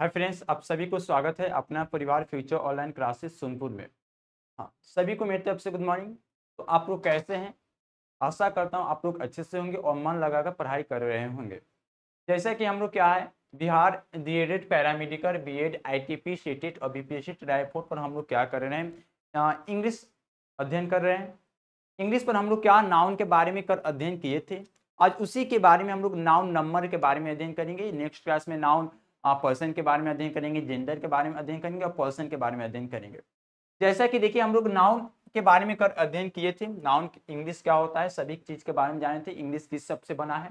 Hi friends, आप सभी को स्वागत है अपना परिवार फ्यूचर ऑनलाइन क्लासेस सोनपुर में। हाँ, सभी को मेरी तरफ से गुड मॉर्निंग। तो आप लोग कैसे हैं? आशा करता हूँ आप लोग अच्छे से होंगे और मन लगाकर पढ़ाई कर रहे होंगे। जैसा कि हम लोग क्या है, Bihar DElEd paramedical BEd ITP CTET और बीपीएससी रायपुर पर हम लोग क्या कर रहे हैं, इंग्लिश अध्ययन कर रहे हैं। इंग्लिश पर हम लोग क्या नाउन के बारे में कर अध्ययन किए थे। आज उसी के बारे में हम लोग नाउन नंबर के बारे में अध्ययन करेंगे। नेक्स्ट क्लास में नाउन पर्सन के बारे में अध्ययन करेंगे, जेंडर के बारे में अध्ययन करेंगे और पर्सन के बारे में अध्ययन करेंगे। जैसा कि देखिए हम लोग नाउन के बारे में कर अध्ययन किए थे। नाउन इंग्लिश क्या होता है, सभी चीज के बारे में जाने थे। इंग्लिश किस शब्द से बना है,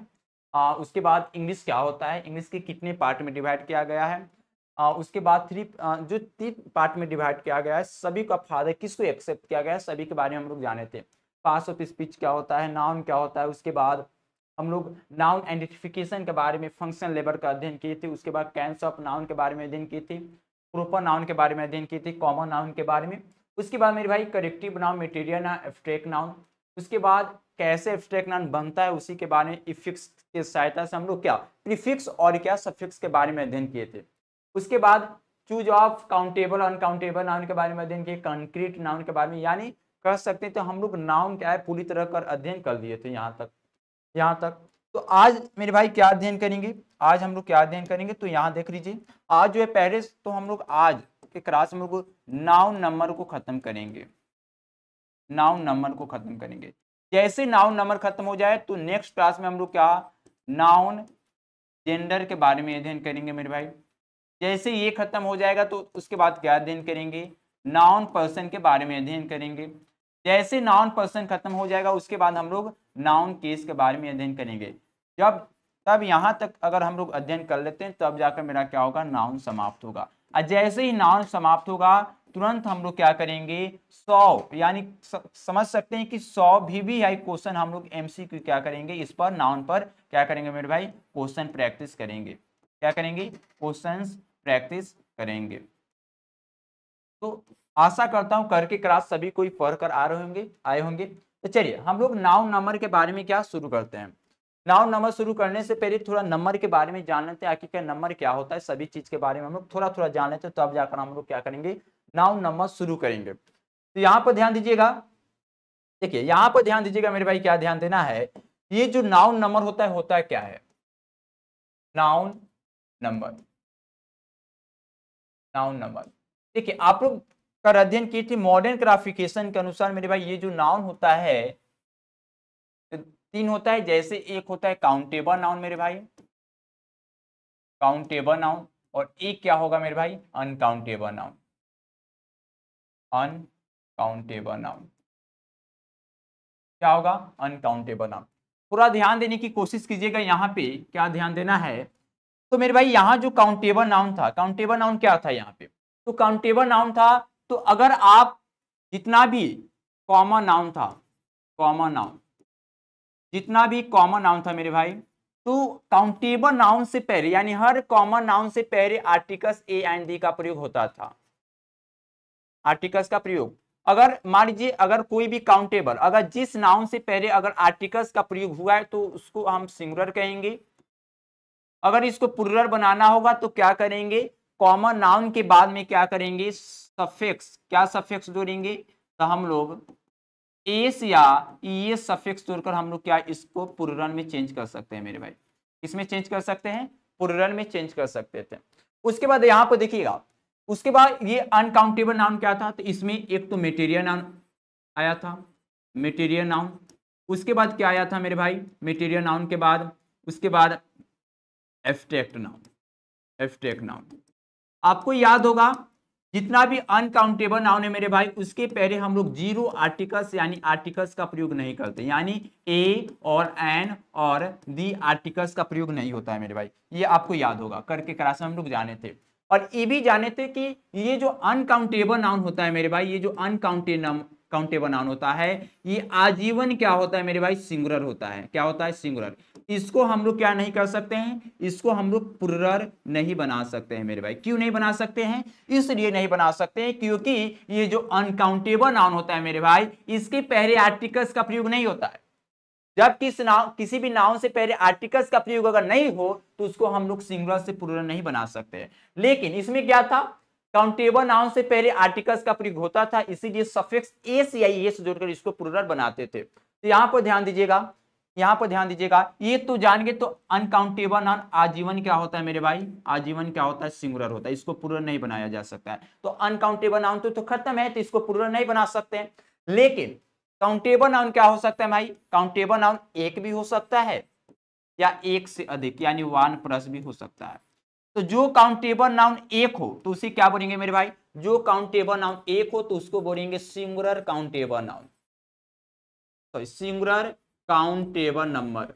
उसके बाद इंग्लिश क्या होता है, इंग्लिश के कितने पार्ट में डिवाइड किया गया है, उसके बाद जो 3 पार्ट में डिवाइड किया गया है, सभी का फादर किसको एक्सेप्ट किया गया है, सभी के बारे में हम लोग जाने थे। पास ऑफ स्पीच क्या होता है, नाउन क्या होता है, उसके बाद हम लोग नाउन आइडेंटिफिकेशन के बारे में फंक्शन लेबर का अध्ययन किए थे। उसके बाद कैंस ऑफ नाउन के बारे में अध्ययन की थी, प्रोपर नाउन के बारे में अध्ययन की थी, कॉमन नाउन के बारे में। उसके बाद मेरे भाई corrective noun, material noun, abstract noun. उसके बाद कैसे एब्स्ट्रैक्ट नाउन बनता है उसी के बारे में इफिक्स की सहायता से हम लोग क्या प्रीफिक्स और क्या सफिक्स के बारे में अध्ययन किए थे। उसके बाद choose of countable uncountable noun के बारे में अध्ययन किए, कंक्रीट नाउन के बारे में, यानी कह सकते हैं तो हम लोग नाउन क्या है पूरी तरह कर अध्ययन कर लिए थे यहाँ तक। तो आज मेरे भाई क्या अध्ययन करेंगे, आज हम लोग क्या अध्ययन करेंगे, तो यहाँ देख लीजिए। आज जो है पहले तो हम लोग आज के क्लास में लोग नाउन नंबर को खत्म करेंगे। नाउन नंबर को खत्म करेंगे। जैसे नाउन नंबर खत्म हो जाए तो नेक्स्ट क्लास में हम लोग क्या नाउन जेंडर के बारे में अध्ययन करेंगे मेरे भाई। जैसे ये खत्म हो जाएगा तो उसके बाद क्या अध्ययन करेंगे, नाउन पर्सन के बारे में अध्ययन करेंगे। जैसे नाउन पर्सन खत्म हो जाएगा उसके बाद हम लोग नाउन केस के बारे में अध्ययन करेंगे। तब यहाँ तक अगर हम लोग अध्ययन कर लेते हैं तब जाकर मेरा क्या होगा, नाउन समाप्त होगा। और जैसे ही नाउन समाप्त होगा तुरंत हम लोग क्या करेंगे, 100 यानी समझ सकते हैं कि 100 भी है क्वेश्चन हम लोग एमसीक्यू क्या करेंगे, इस पर नाउन पर क्या करेंगे मेरे भाई, क्वेश्चन प्रैक्टिस करेंगे। क्या करेंगे, क्वेश्चंस प्रैक्टिस करेंगे। तो आशा करता हूं करके क्लास सभी कोई पढ़ कर आए होंगे। तो चलिए हम लोग नाउन नंबर के बारे में क्या शुरू करते हैं। नाउन नंबर शुरू करने से पहले थोड़ा नंबर के बारे में जान लेते हैं, आखिर नंबर क्या होता है, सभी चीज के बारे में हम लोग थोड़ा जान लेते हैं, तब जाकर हम लोग क्या करेंगे, नाउन नंबर शुरू करेंगे। तो यहाँ पर ध्यान दीजिएगा, देखिए यहाँ पर ध्यान दीजिएगा मेरे भाई, क्या ध्यान देना है, ये जो नाउन नंबर होता है क्या है, नाउन नंबर। नाउन नंबर देखिए आप लोग कर अध्ययन की थी मॉडर्न क्लासिफिकेशन के अनुसार मेरे भाई, ये जो नाउन होता है 3 होता है। जैसे एक होता है काउंटेबल नाउन मेरे भाई, काउंटेबल नाउन, और एक क्या होगा मेरे भाई, अनकाउंटेबल नाउन। अनकाउंटेबल नाउन क्या होगा, अनकाउंटेबल नाउन। पूरा ध्यान देने की कोशिश कीजिएगा, यहाँ पे क्या ध्यान देना है। तो मेरे भाई यहाँ जो काउंटेबल नाउन था, काउंटेबल नाउन क्या था यहाँ पे, तो काउंटेबल नाउन था। तो अगर आप जितना भी कॉमन नाउन था, कॉमन नाउन, जितना भी कॉमन नाउन था मेरे भाई, तो काउंटेबल नाउन से पहले यानी हर कॉमन नाउन से पहले आर्टिकल्स ए एंड डी का प्रयोग होता था। आर्टिकल्स का प्रयोग, अगर मान लीजिए अगर कोई भी काउंटेबल अगर जिस नाउन से पहले अगर आर्टिकल्स का प्रयोग हुआ है तो उसको हम सिंगुलर कहेंगे। अगर इसको प्लुरल बनाना होगा तो क्या करेंगे, कॉमन नाउन के बाद में क्या करेंगे, सफिक्स, क्या सफिक्स जोड़ेंगे, तो हम लोग एस या ईएस सफिक्स जोड़कर हम लोग क्या इसको प्लुरल में चेंज कर सकते हैं मेरे भाई। इसमें चेंज कर सकते हैं, प्लुरल में चेंज कर सकते थे। उसके बाद यहाँ पर देखिएगा, उसके बाद ये अनकाउंटेबल नाउन क्या था, तो इसमें एक तो मटेरियल नाउन आया था, मटेरियल नाउन। उसके बाद क्या आया था मेरे भाई, मटेरियल नाउन के बाद उसके बाद एब्स्ट्रैक्ट नाउन। एब्स्ट्रैक्ट नाउन आपको याद होगा, जितना भी अनकाउंटेबल नाउन है मेरे भाई उसके पहले हम लोग जीरो आर्टिकल्स यानी आर्टिकल्स का प्रयोग नहीं करते, यानी ए और एन और दी आर्टिकल्स का प्रयोग नहीं होता है मेरे भाई। ये आपको याद होगा, करके क्लास में हम लोग जाने थे। और ये भी जाने थे कि ये जो अनकाउंटेबल नाउन होता है मेरे भाई, ये जो अनकाउंटेबल नाउन होता है ये आजीवन क्या होता है मेरे भाई, सिंगुलर होता है। क्या होता है, सिंगुलर। इसको हम लोग क्या नहीं कर सकते हैं, इसको हम लोग प्लुरल नहीं बना सकते हैं मेरे भाई। क्यों नहीं बना सकते हैं, इसलिए नहीं बना सकते हैं क्योंकि ये जो अनकाउंटेबल नाउन होता है मेरे भाई इसके पहले आर्टिकल्स का प्रयोग नहीं होता है। जब किसी भी नाउन से पहले आर्टिकल्स का प्रयोग अगर नहीं हो तो उसको हम लोग सिंगुलर से प्लूरल नहीं बना सकते। लेकिन इसमें क्या था, काउंटेबल नाउन से पहले आर्टिकल्स का प्रयोग होता था, इसीलिए सफिक्स एस या एस जोड़कर इसको प्लूरल बनाते थे। तो यहां पर ध्यान दीजिएगा, यहां पर ध्यान दीजिएगा, ये तो जान गए। तो अनकाउंटेबल नाउन आजीवन क्या होता है मेरे भाई, आजीवन क्या होता है, सिंगुलर होता है, इसको प्लूरल नहीं बनाया जा सकता है। तो अनकाउंटेबल नाउन तो खत्म है, तो इसको प्लूरल नहीं बना सकते हैं। लेकिन काउंटेबल नाउन क्या हो सकता है भाई, काउंटेबल नाउन एक भी हो सकता है या एक से अधिक यानी 1+ भी हो सकता है। तो जो काउंटेबल नाउन एक हो तो उसे क्या बोलेंगे मेरे भाई, जो काउंटेबल नाउन एक हो तो उसको बोलेंगे सिंगुलर काउंटेबल नाउन, तो singular countable number,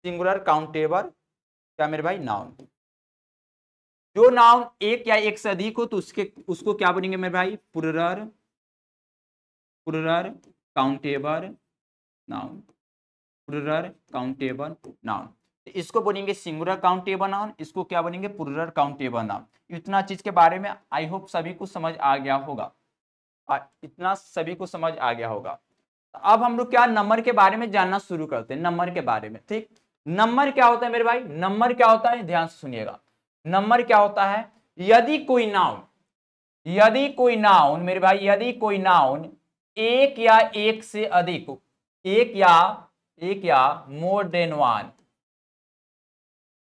singular countable क्या मेरे भाई नाउन। जो नाउन एक या एक से अधिक हो तो उसको क्या बोलेंगे मेरे भाई, plural, plural countable noun, plural countable noun. इसको बोलेंगे सिंगुलर काउंटेबल नाउन, इसको क्या बोलेंगे, प्लूरल काउंटेबल नाउन। इतना चीज के बारे में आई होप सभी को समझ आ गया होगा, इतना सभी को समझ आ गया होगा। अब हम लोग क्या नंबर के बारे में जानना शुरू करते हैं, नंबर के बारे में। ठीक, नंबर क्या होता है मेरे भाई, नंबर क्या होता है, ध्यान से सुनिएगा। नंबर क्या होता है, यदि कोई नाउन, यदि कोई नाउन मेरे भाई, यदि कोई नाउन एक या एक से अधिक, एक या मोर देन वन,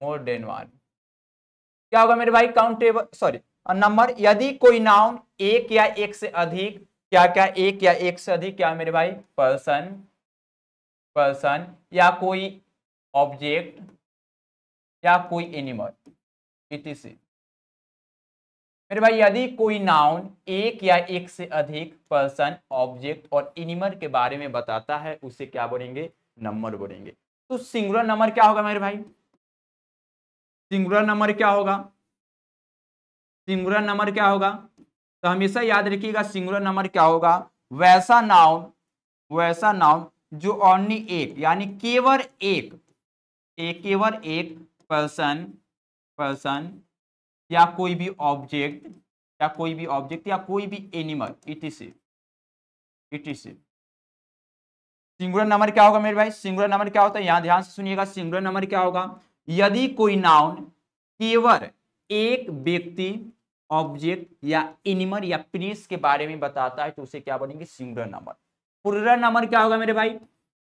मोर देन वन क्या होगा मेरे भाई, काउंटेबल सॉरी नंबर। यदि कोई नाउन एक या एक से अधिक, क्या क्या, एक या एक से अधिक क्या मेरे भाई, पर्सन, पर्सन या कोई ऑब्जेक्ट या कोई एनिमल etc। मेरे भाई यदि कोई नाउन एक या एक से अधिक पर्सन, ऑब्जेक्ट और एनिमल के बारे में बताता है उसे क्या बोलेंगे, नंबर बोलेंगे। तो सिंगुलर नंबर क्या होगा मेरे भाई, सिंगुलर नंबर क्या होगा, सिंगुलर नंबर क्या होगा, तो हमेशा याद रखिएगा सिंगुलर नंबर क्या होगा, वैसा नाउन, वैसा नाउन जो ओनली एक यानी केवल एक केवल एक पर्सन, पर्सन या कोई भी ऑब्जेक्ट, या कोई भी ऑब्जेक्ट या कोई भी animal etc etc। Singular number क्या होगा मेरे भाई, सिंगुलर नंबर क्या होता है, यहां ध्यान से सुनिएगा, सिंगुलर नंबर क्या होगा, यदि कोई नाउन केवल एक व्यक्ति, ऑब्जेक्ट या एनिमल या प्लेस के बारे में बताता है तो उसे क्या बोलेंगे, सिंगुलर नंबर। प्लूरल नंबर क्या होगा मेरे भाई,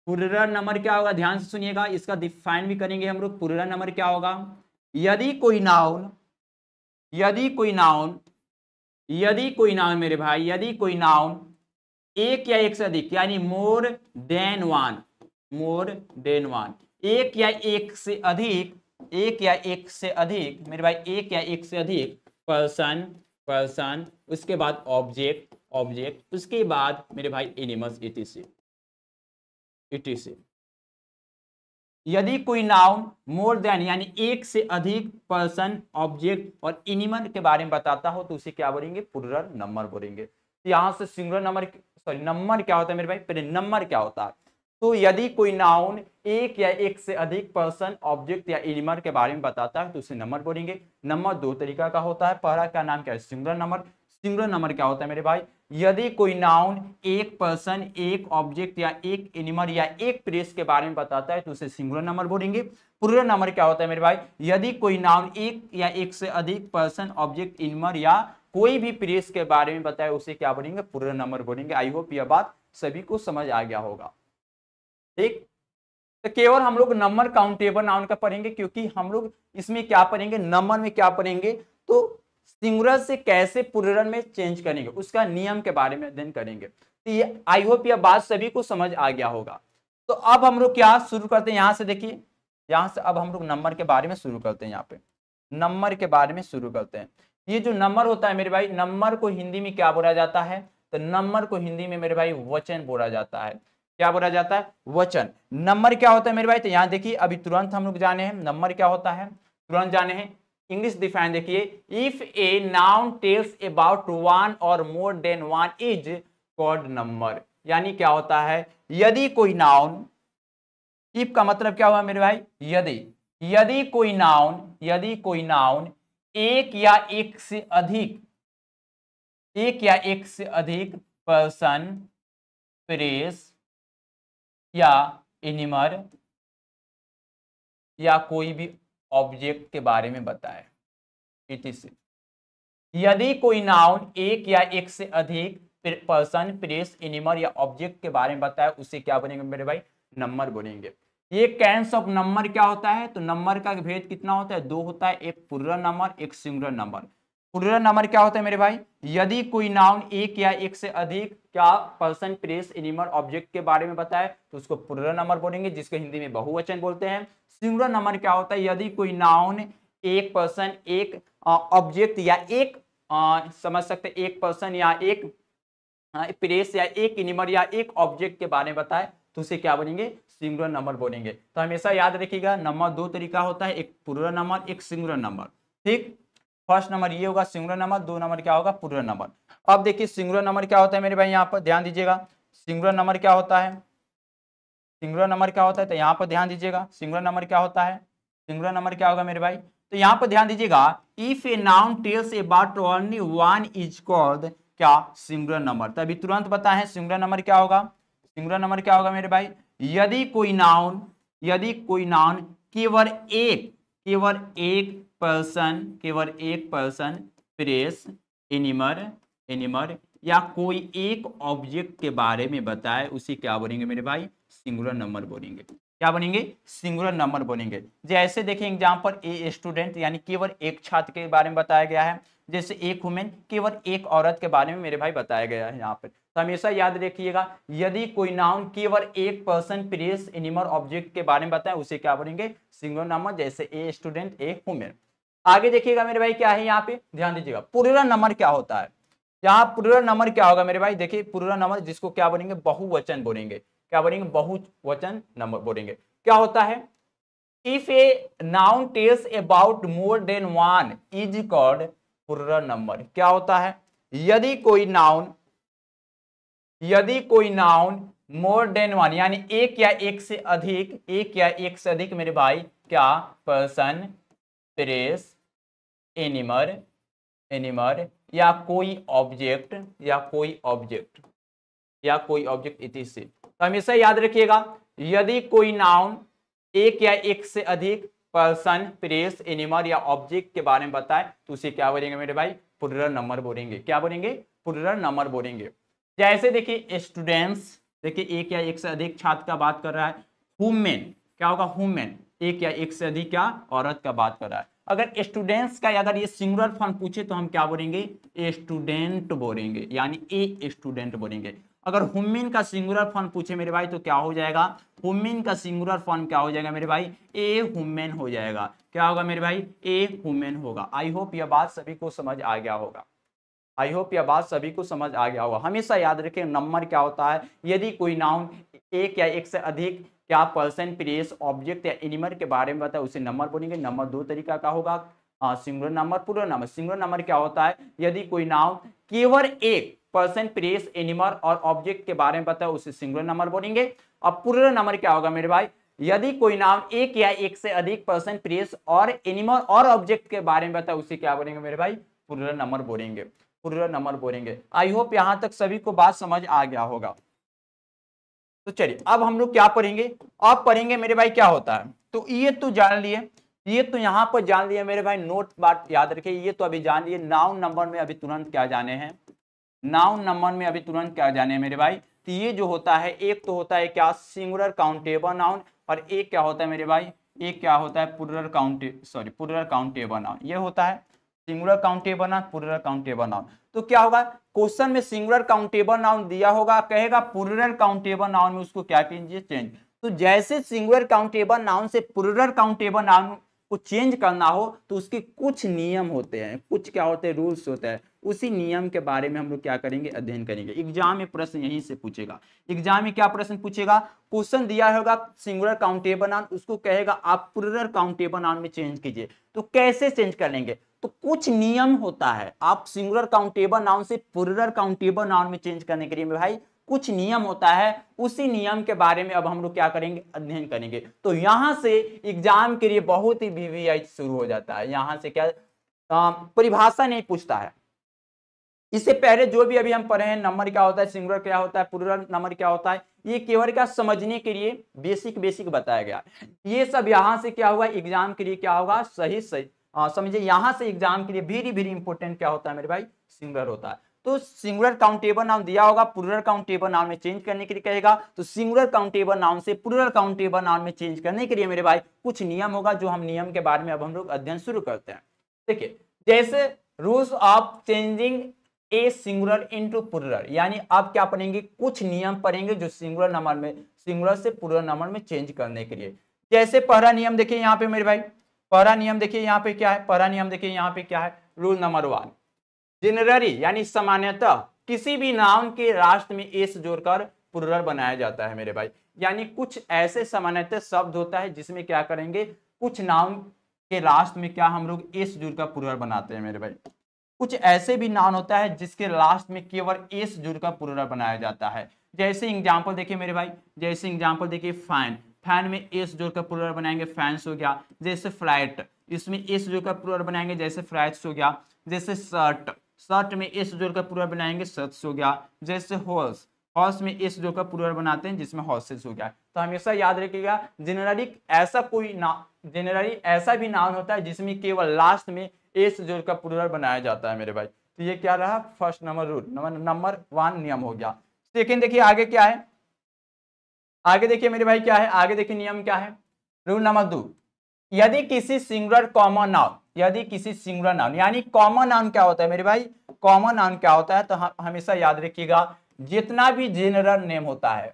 प्लूरल नंबर क्या होगा, ध्यान से सुनिएगा, इसका डिफाइन भी करेंगे हम लोग। प्लूरल नंबर क्या होगा, यदि कोई नाउन, यदि कोई नाउन, यदि कोई नाउन मेरे भाई, यदि कोई नाउन एक या एक से अधिक यानी मोर देन वन, मोर देन वन, एक या एक से अधिक, एक या एक से अधिक मेरे भाई, एक या एक से अधिक पर्सन, पर्सन उसके बाद ऑब्जेक्ट, ऑब्जेक्ट उसके बाद मेरे भाई एनिमल्स etc etc। यदि कोई नाउन मोर देन यानी एक से अधिक पर्सन, ऑब्जेक्ट और एनिमल के बारे में बताता हो तो उसे क्या बोलेंगे, प्लूरल नंबर बोलेंगे। यहां से सिंगुलर नंबर, सॉरी नंबर क्या होता है मेरे भाई, पहले नंबर क्या होता है, तो यदि कोई नाउन एक या एक से अधिक पर्सन, ऑब्जेक्ट या एनिमल के बारे में बताता है तो उसे नंबर बोलेंगे। नंबर दो तरीका का होता है, पहला का नाम क्या है, सिंगुलर नंबर। सिंगुलर नंबर क्या होता है मेरे भाई, यदि कोई नाउन एक पर्सन, एक ऑब्जेक्ट या एक एनिमल या एक प्लेस के बारे में बताता है तो उसे सिंगुलर नंबर बोलेंगे। प्लूरल नंबर क्या होता है मेरे भाई, यदि कोई नाउन एक या एक से अधिक पर्सन, ऑब्जेक्ट, एनिमल या कोई भी प्लेस के बारे में बताए उसे क्या बोलेंगे, प्लूरल नंबर बोलेंगे। आई होप यह बात सभी को समझ आ गया होगा। ठीक, तो केवल हम लोग नंबर काउंटेबल नाउन का पढ़ेंगे, क्योंकि हम लोग इसमें क्या पढ़ेंगे, नंबर में क्या पढ़ेंगे, तो सिंगुलर से कैसे प्लूरल में चेंज करेंगे उसका नियम के बारे में अध्ययन करेंगे। तो ये आई होप यह बात सभी को समझ आ गया होगा। तो अब हम लोग क्या शुरू करते हैं, यहां से देखिए, यहां से अब हम लोग नंबर के बारे में शुरू करते हैं। यहाँ पे नंबर के बारे में शुरू करते हैं। ये जो नंबर होता है मेरे भाई, नंबर को हिंदी में क्या बोला जाता है, तो नंबर को हिंदी में मेरे भाई वचन बोला जाता है। क्या बोला जाता है, वचन। नंबर क्या होता है मेरे भाई, तो यहाँ देखिए अभी तुरंत हम लोग जाने हैं नंबर क्या होता है, तुरंत जाने हैं। इंग्लिश डिफाइन देखिए, if a noun tells about one or more than one is called number. यानी क्या होता है, यदि कोई नाउन, इफ का मतलब क्या हुआ मेरे भाई, यदि, यदि कोई नाउन, यदि कोई नाउन एक या एक से अधिक, एक या एक से अधिक पर्सन, प्लेस या एनिमल या कोई भी ऑब्जेक्ट के बारे में बताए। etc। यदि कोई नाउन एक या एक से अधिक पर्सन, प्लेस, एनिमल या ऑब्जेक्ट के बारे में बताए उसे क्या बोलेंगे मेरे भाई? नंबर बोलेंगे। ये कैंस ऑफ नंबर क्या होता है? तो नंबर का भेद कितना होता है? दो होता है, एक प्लुरल नंबर, एक सिंगुलर नंबर। प्लुरल नंबर क्या होता है मेरे भाई? यदि कोई नाउन एक या एक से अधिक क्या पर्सन, प्लेस, एनिमल, ऑब्जेक्ट के बारे में बताए तो उसको प्लुरल नंबर बोलेंगे, जिसको हिंदी में बहुवचन बोलते हैं। सिंगुलर नंबर क्या होता है? यदि कोई नाउन एक पर्सन, एक ऑब्जेक्ट या एक समझ सकते एक पर्सन या एक प्लेस या एक एनिमल या एक ऑब्जेक्ट के बारे में बताए तो उसे क्या बोलेंगे? सिंगुलर नंबर बोलेंगे। तो हमेशा याद रखिएगा, नंबर दो तरीका होता है, एक प्लुरल नंबर, एक सिंगुलर नंबर। ठीक, फर्स्ट नंबर ये होगा सिंगुलर नंबर, दो नंबर क्या होगा? Plural number. अब देखिए सिंगुलर नंबर क्या होता है मेरे भाई, यहाँ पर ध्यान दीजिएगा। सिंगुलर नंबर क्या होता है? सिंगुलर नंबर क्या होता है? तो यहाँ पर ध्यान दीजिएगा, सिंगुलर नंबर क्या होता है? सिंगुलर नंबर क्या होगा मेरे भाई? तो यहाँ पर ध्यान दीजिएगा, if a noun tells about only one is called क्या? Singular number. तो अभी तुरंत बताएं सिंगुलर नंबर क्या होगा? सिंगुलर नंबर क्या होगा मेरे भाई? यदि कोई नाउन केवल एक पर्सन, प्लेस, एनिमल या कोई एक ऑब्जेक्ट के बारे में बताए उसे क्या बोलेंगे मेरे भाई? सिंगुलर नंबर बोलेंगे। क्या बनेंगे? सिंगुलर नंबर बनेंगे। जैसे देखें एग्जांपल, ए स्टूडेंट यानी केवल एक छात्र के बारे में बताया गया है। जैसे एक वुमेन, केवल एक औरत के बारे में मेरे भाई बताया गया है यहाँ पर। तो हमेशा याद रखिएगा, यदि कोई नाउन केवल एक पर्सन, प्लेस, एनिमल, ऑब्जेक्ट के बारे में बताए उसे क्या बोलेंगे? Singular number. जैसे ए स्टूडेंट, ए वुमेन। आगे देखिएगा मेरे भाई क्या है यहाँ पे, ध्यान दीजिएगा। प्लुरल नंबर क्या होता है? यहाँ प्लुरल नंबर क्या होगा मेरे भाई? देखिए प्लुरल नंबर जिसको क्या बोलेंगे? बहुवचन बोलेंगे। क्या बोलेंगे? बहुवचन नंबर बोलेंगे। क्या होता है? If a noun tells about more than one is called plural number. क्या होता है? यदि कोई नाउन मोर देन वन यानी एक या एक से अधिक मेरे भाई क्या? पर्सन, प्लेस, एनिमल या कोई ऑब्जेक्ट इति से। तो हमेशा याद रखिएगा, यदि कोई नाउन एक या एक से अधिक पर्सन, प्लेस, एनिमल या ऑब्जेक्ट के बारे में बताए तो उसे क्या बोलेंगे मेरे भाई? प्लुरल नंबर बोलेंगे। क्या बोलेंगे? प्लुरल नंबर बोलेंगे। जैसे देखिए स्टूडेंट्स, देखिए एक या एक से अधिक छात्र का बात कर रहा है। वुमेन क्या होगा? वुमेन एक या एक से अधिक क्या? औरत का बात कर रहा है। अगर स्टूडेंट्स का अगर ये सिंगुलर फॉर्म पूछे तो हम क्या बोलेंगे? ए स्टूडेंट बोलेंगे, यानी ए स्टूडेंट बोलेंगे। अगर वुमेन का सिंगुलर फॉर्म पूछे मेरे भाई तो क्या हो जाएगा? वुमेन का सिंगुलर फॉर्म क्या हो जाएगा मेरे भाई? ए वुमेन हो जाएगा। क्या होगा मेरे भाई? ए वुमेन होगा। आई होप यह बात सभी को समझ आ गया होगा। हमेशा याद रखें नंबर क्या होता है? यदि कोई नाउन एक या एक से अधिक क्या पर्सन, प्लेस, ऑब्जेक्ट या एनिमल के बारे में बताए उसे नंबर बोलेंगे। नंबर दो तरीका का होगा, singular number, plural number. Singular number क्या होता है? यदि कोई नाउन केवल एक पर्सन, प्लेस, एनिमल और ऑब्जेक्ट के बारे में बताए उसे सिंगुलर नंबर बोलेंगे। और प्लुरल नंबर क्या होगा मेरे भाई? यदि कोई नाउन एक या एक से अधिक पर्सन, प्लेस और एनिमल और ऑब्जेक्ट के बारे में बताए उसे क्या बोलेंगे मेरे भाई? प्लुरल नंबर बोलेंगे। आई होप यहां तक सभी को बात समझ आ गया होगा। तो चलिए अब हम लोग क्या पढ़ेंगे? अब पढ़ेंगे मेरे भाई क्या होता है। तो ये तो जान लिए, ये तो यहाँ पर जान लिए मेरे भाई। नोट बात याद रखिए, ये तो अभी जान लिए। नाउन नंबर में अभी तुरंत क्या जाने हैं? मेरे भाई, तो ये जो होता है, एक तो होता है क्या? सिंगुलर काउंटेबल नाउन, और एक क्या होता है मेरे भाई? एक क्या होता है? Plural countable noun. ये होता है singular countable noun, plural countable noun. तो क्या होगा? क्वेश्चन में सिंगुलर काउंटेबल नाउन दिया होगा, कहेगा प्लुरल काउंटेबल नाउन में उसको क्या कीजिए? चेंज। तो जैसे सिंगुलर काउंटेबल नाउन से प्लुरल काउंटेबल नाउन को चेंज करना हो तो उसके कुछ नियम होते हैं, कुछ क्या होते हैं? रूल्स होते हैं। उसी नियम के बारे में हम लोग क्या करेंगे? अध्ययन करेंगे। एग्जाम में प्रश्न यहीं से पूछेगा। एग्जाम में क्या प्रश्न पूछेगा? क्वेश्चन दिया होगा सिंगुलर काउंटेबल नाउन, उसको कहेगा आप प्लुरल काउंटेबल नाउन में चेंज कीजिए। तो कैसे चेंज कर लेंगे? तो कुछ नियम होता है। आप सिंगुलर काउंटेबल नाउन से प्लुरल काउंटेबल नाउन में चेंज करने के लिए भाई कुछ नियम होता है। उसी नियम के बारे में अब हम लोग क्या करेंगे? अध्ययन करेंगे। तो यहां से एग्जाम के लिए बहुत ही वीवीआई शुरू हो जाता है। यहां से क्या परिभाषा नहीं पूछता है, इससे पहले जो भी अभी हम पढ़े हैं, नंबर क्या होता है, सिंगुलर क्या होता है, प्लूरल नंबर क्या होता है, ये केवल क्या समझने के लिए बेसिक बताया गया। ये सब यहाँ से क्या हुआ, एग्जाम के लिए क्या होगा, सही समझिए, यहाँ से एग्जाम के लिए वेरी इंपॉर्टेंट क्या होता है मेरे भाई, सिंगुलर होता है। तो सिंगुलर काउंटेबल नाउन दिया होगा, प्लूरल काउंटेबल नाउन में चेंज करने के लिए कहेगा, तो सिंगुलर काउंटेबल नाउन से प्लूरल काउंटेबल नाउन में चेंज करने के लिए मेरे भाई कुछ नियम होगा, जो हम नियम के बारे में अब हम लोग अध्ययन शुरू करते हैं। देखिए, जैसे rules of changing a singular into plural, यानी आप क्या पढ़ेंगे, कुछ नियम पढ़ेंगे जो सिंगुलर नंबर में, सिंगुलर से प्लूरल नंबर में चेंज करने के लिए। जैसे पहला नियम देखिए यहाँ पे मेरे भाई, पहला नियम देखिए यहाँ पे क्या है, पहला नियम देखिए यहाँ पे क्या है, रूल नंबर 1, जनरली यानी सामान्यतः किसी भी नाउन के राष्ट्र में एस जोड़कर प्लूरल बनाया जाता है मेरे भाई। यानी कुछ ऐसे सामान्यतः शब्द होता है जिसमें क्या करेंगे, कुछ नाउन के लास्ट में क्या हम लोग एस जुड़कर प्लूरल बनाते हैं मेरे भाई। कुछ ऐसे भी नाउन होता है जिसके लास्ट में केवल एस जुड़कर प्लूरल बनाया जाता है। जैसे एग्जांपल देखिए मेरे भाई, जैसे एग्जांपल देखिए फैन, फैन में एस जोड़कर प्लूरल बनाएंगे फैंस हो गया। जैसे फ्लाइट, इसमें एस जोड़कर प्लूरल बनाएंगे जैसे फ्लाइट्स हो गया। जैसे शर्ट, शर्ट में एस जोड़कर प्लूरल बनाएंगे शर्ट्स हो गया। जैसे हॉर्स, हॉर्स में एस जोड़कर प्लूरल बनाते हैं जिसमें हॉर्सेस हो गया। तो हमेशा याद रखिएगा, जनरली ऐसा कोई ना, जनरली ऐसा भी नाउन होता है जिसमें केवल लास्ट में एस जोड़कर प्लूरल बनाया जाता है मेरे भाई। तो ये क्या रहा, फर्स्ट नंबर रूल, नंबर 1 नियम हो गया। सेकेंड देखिए आगे क्या है, आगे देखिए मेरे भाई क्या है, आगे देखिए नियम क्या है, रूल नंबर 2, यदि किसी सिंगुलर कॉमन नाउन, यदि किसी सिंगुलर नाउन, यानी कॉमन नाउन क्या होता है मेरे भाई, कॉमन नाउन क्या होता है, तो हमेशा याद रखिएगा, जितना भी जनरल नेम होता है,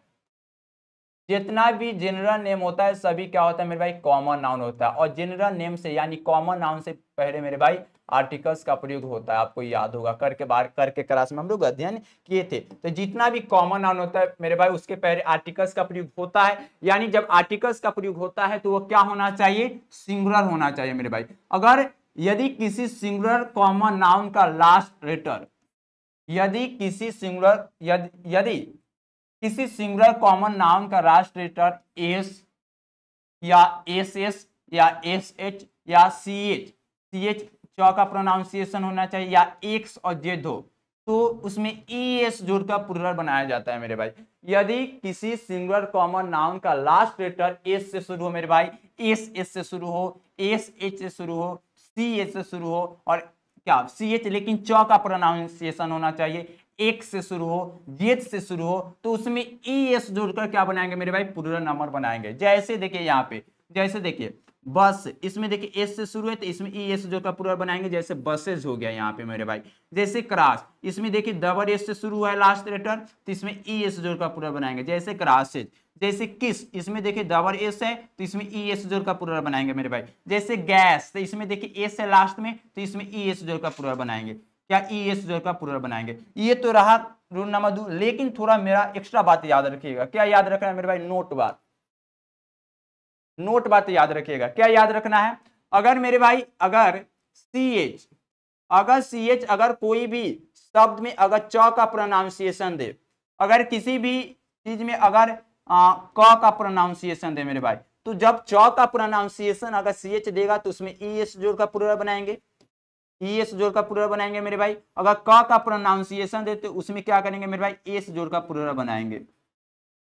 जितना भी जनरल नेम होता है सभी क्या होता है मेरे भाई, कॉमन नाउन होता है। और जनरल नेम से यानी कॉमन नाउन से पहले मेरे भाई आर्टिकल्स का प्रयोग होता है, आपको याद होगा, करके क्लास में हम लोग अध्ययन किए थे। तो जितना भी कॉमन नाउन होता है मेरे भाई उसके पहले आर्टिकल्स का प्रयोग होता है। यानी जब आर्टिकल्स का प्रयोग होता है तो वो क्या होना चाहिए, सिंगुलर होना चाहिए मेरे भाई। अगर यदि किसी सिंगुलर कॉमन नाउन का लास्ट लेटर, यदि किसी सिंगुलर, यदि किसी सिंगुलर कॉमन नाउन का लास्ट लेटर एस या एस एस या एस एच या सी एच का प्रोनाउंसिएशन होना चाहिए, या एक्स और जेड हो, तो उसमें ई एस जोड़कर प्लूरल बनाया जाता है मेरे भाई। यदि किसी सिंगुलर कॉमन नाउन का लास्ट लेटर एस से शुरू हो मेरे भाई, एस से शुरू हो, एस एच से शुरू हो, सी एच से शुरू हो, और क्या सी एच, लेकिन च का प्रोनाउंसिएशन होना चाहिए, एक से शुरू हो, जेड से शुरू हो, तो उसमें ई एस जोड़कर क्या बनाएंगे मेरे भाई, प्लूरल नंबर बनाएंगे। जैसे देखिए यहाँ पे, जैसे देखिए बस, इसमें देखिए एस से शुरू है तो इसमें ई एस जोड़कर प्लूरल बनाएंगे, जैसे बसेज हो गया यहाँ पे मेरे भाई। जैसे क्रॉस, इसमें देखिए डबल एस से शुरू हुआ है लास्ट लेटर, तो इसमें ई एस जोड़कर प्लूरल बनाएंगे, जैसे क्रॉसेज। जैसे किस, इसमें देखिए डबल एस है तो इसमें ई एस जोड़कर प्लूरल बनाएंगे मेरे भाई। जैसे गैस, तो इसमें देखिए एस है लास्ट में, तो इसमें ई एस जोड़कर प्लूरल बनाएंगे, क्या ई एस जोड़कर प्लूरल बनाएंगे। ये तो रहा रूल नंबर 2, लेकिन थोड़ा मेरा एक्स्ट्रा बात याद रखिएगा। क्या याद रखना है मेरे भाई, नोट बात, नोट बात याद रखिएगा। क्या याद रखना है, अगर मेरे भाई, अगर सी एच, अगर कोई भी शब्द में अगर च का प्रोनाउंसिएशन दे, अगर किसी भी चीज में अगर क का प्रोनाउंसिएशन दे मेरे भाई, तो जब च का प्रोनाउंसिएशन अगर सी एच देगा तो उसमें ई एस जोड़कर प्लूरल बनाएंगे, ई एस जोड़कर प्लूरल बनाएंगे मेरे भाई। अगर क का प्रोनाउंसिएशन दे तो उसमें क्या करेंगे मेरे भाई, एस जोड़कर प्लूरल बनाएंगे।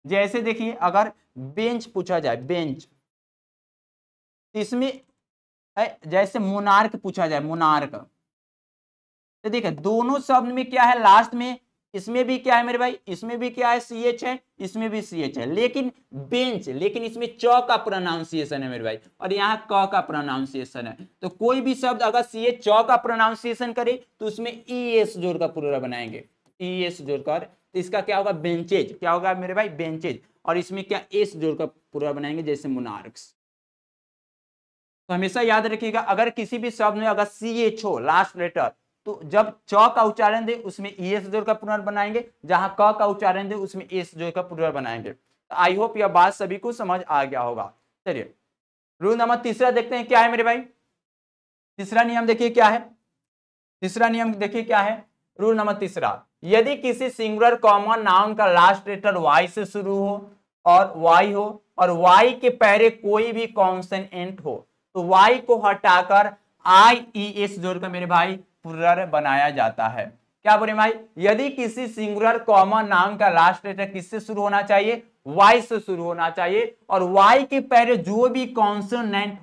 जैसे देखिए अगर बेंच पूछा जाए, बेंच, इसमें है, जैसे मोनार्क पूछा जाए, मोनार्क, तो देखिए दोनों शब्द में क्या है, लास्ट में, इसमें भी क्या है मेरे भाई, इसमें भी क्या है, सी एच है, इसमें भी सी एच है, लेकिन बेंच, लेकिन इसमें च का प्रोनाउंसिएशन है मेरे भाई, और यहाँ क का प्रोनाउंसिएशन है। तो कोई भी शब्द अगर सी एच च का प्रोनाउंसिएशन करे तो उसमें ई एस जोड़कर प्लूरल बनाएंगे, ई एस जोड़कर, तो इसका क्या होगा, बेंचेज, क्या होगा मेरे भाई, बेंचेज, और इसमें क्या एस जोड़कर प्लूरल बनाएंगे, जैसे मोनार्क्स। तो हमेशा याद रखिएगा, अगर किसी भी शब्द में अगर सी एच हो लास्ट लेटर, तो जब च का उच्चारण दे उसमें ई एस जोड़कर प्लूरल बनाएंगे, जहां क का उच्चारण दे उसमें एस जोड़कर प्लूरल बनाएंगे। तो आई होप यह बात सभी को समझ आ गया होगा। चलिए रूल नंबर 3 देखते हैं क्या है मेरे भाई। तीसरा नियम देखिए क्या है, तीसरा नियम देखिए क्या है, रूल नंबर 3, यदि किसी सिंगुलर कॉमन नाउन का लास्ट लेटर वाई से शुरू हो और वाई हो, और वाई के पहले कोई भी कॉन्सोनेंट हो, तो वाई को हटाकर आई ई एस जोड़कर मेरे भाई प्लूरल बनाया जाता है। क्या बोले भाई, यदि किसी सिंगुलर कॉमन नाउन का लास्ट लेटर किससे शुरू होना चाहिए, वाई से शुरू होना चाहिए, और वाई के पहले जो भी कॉन्सोनेंट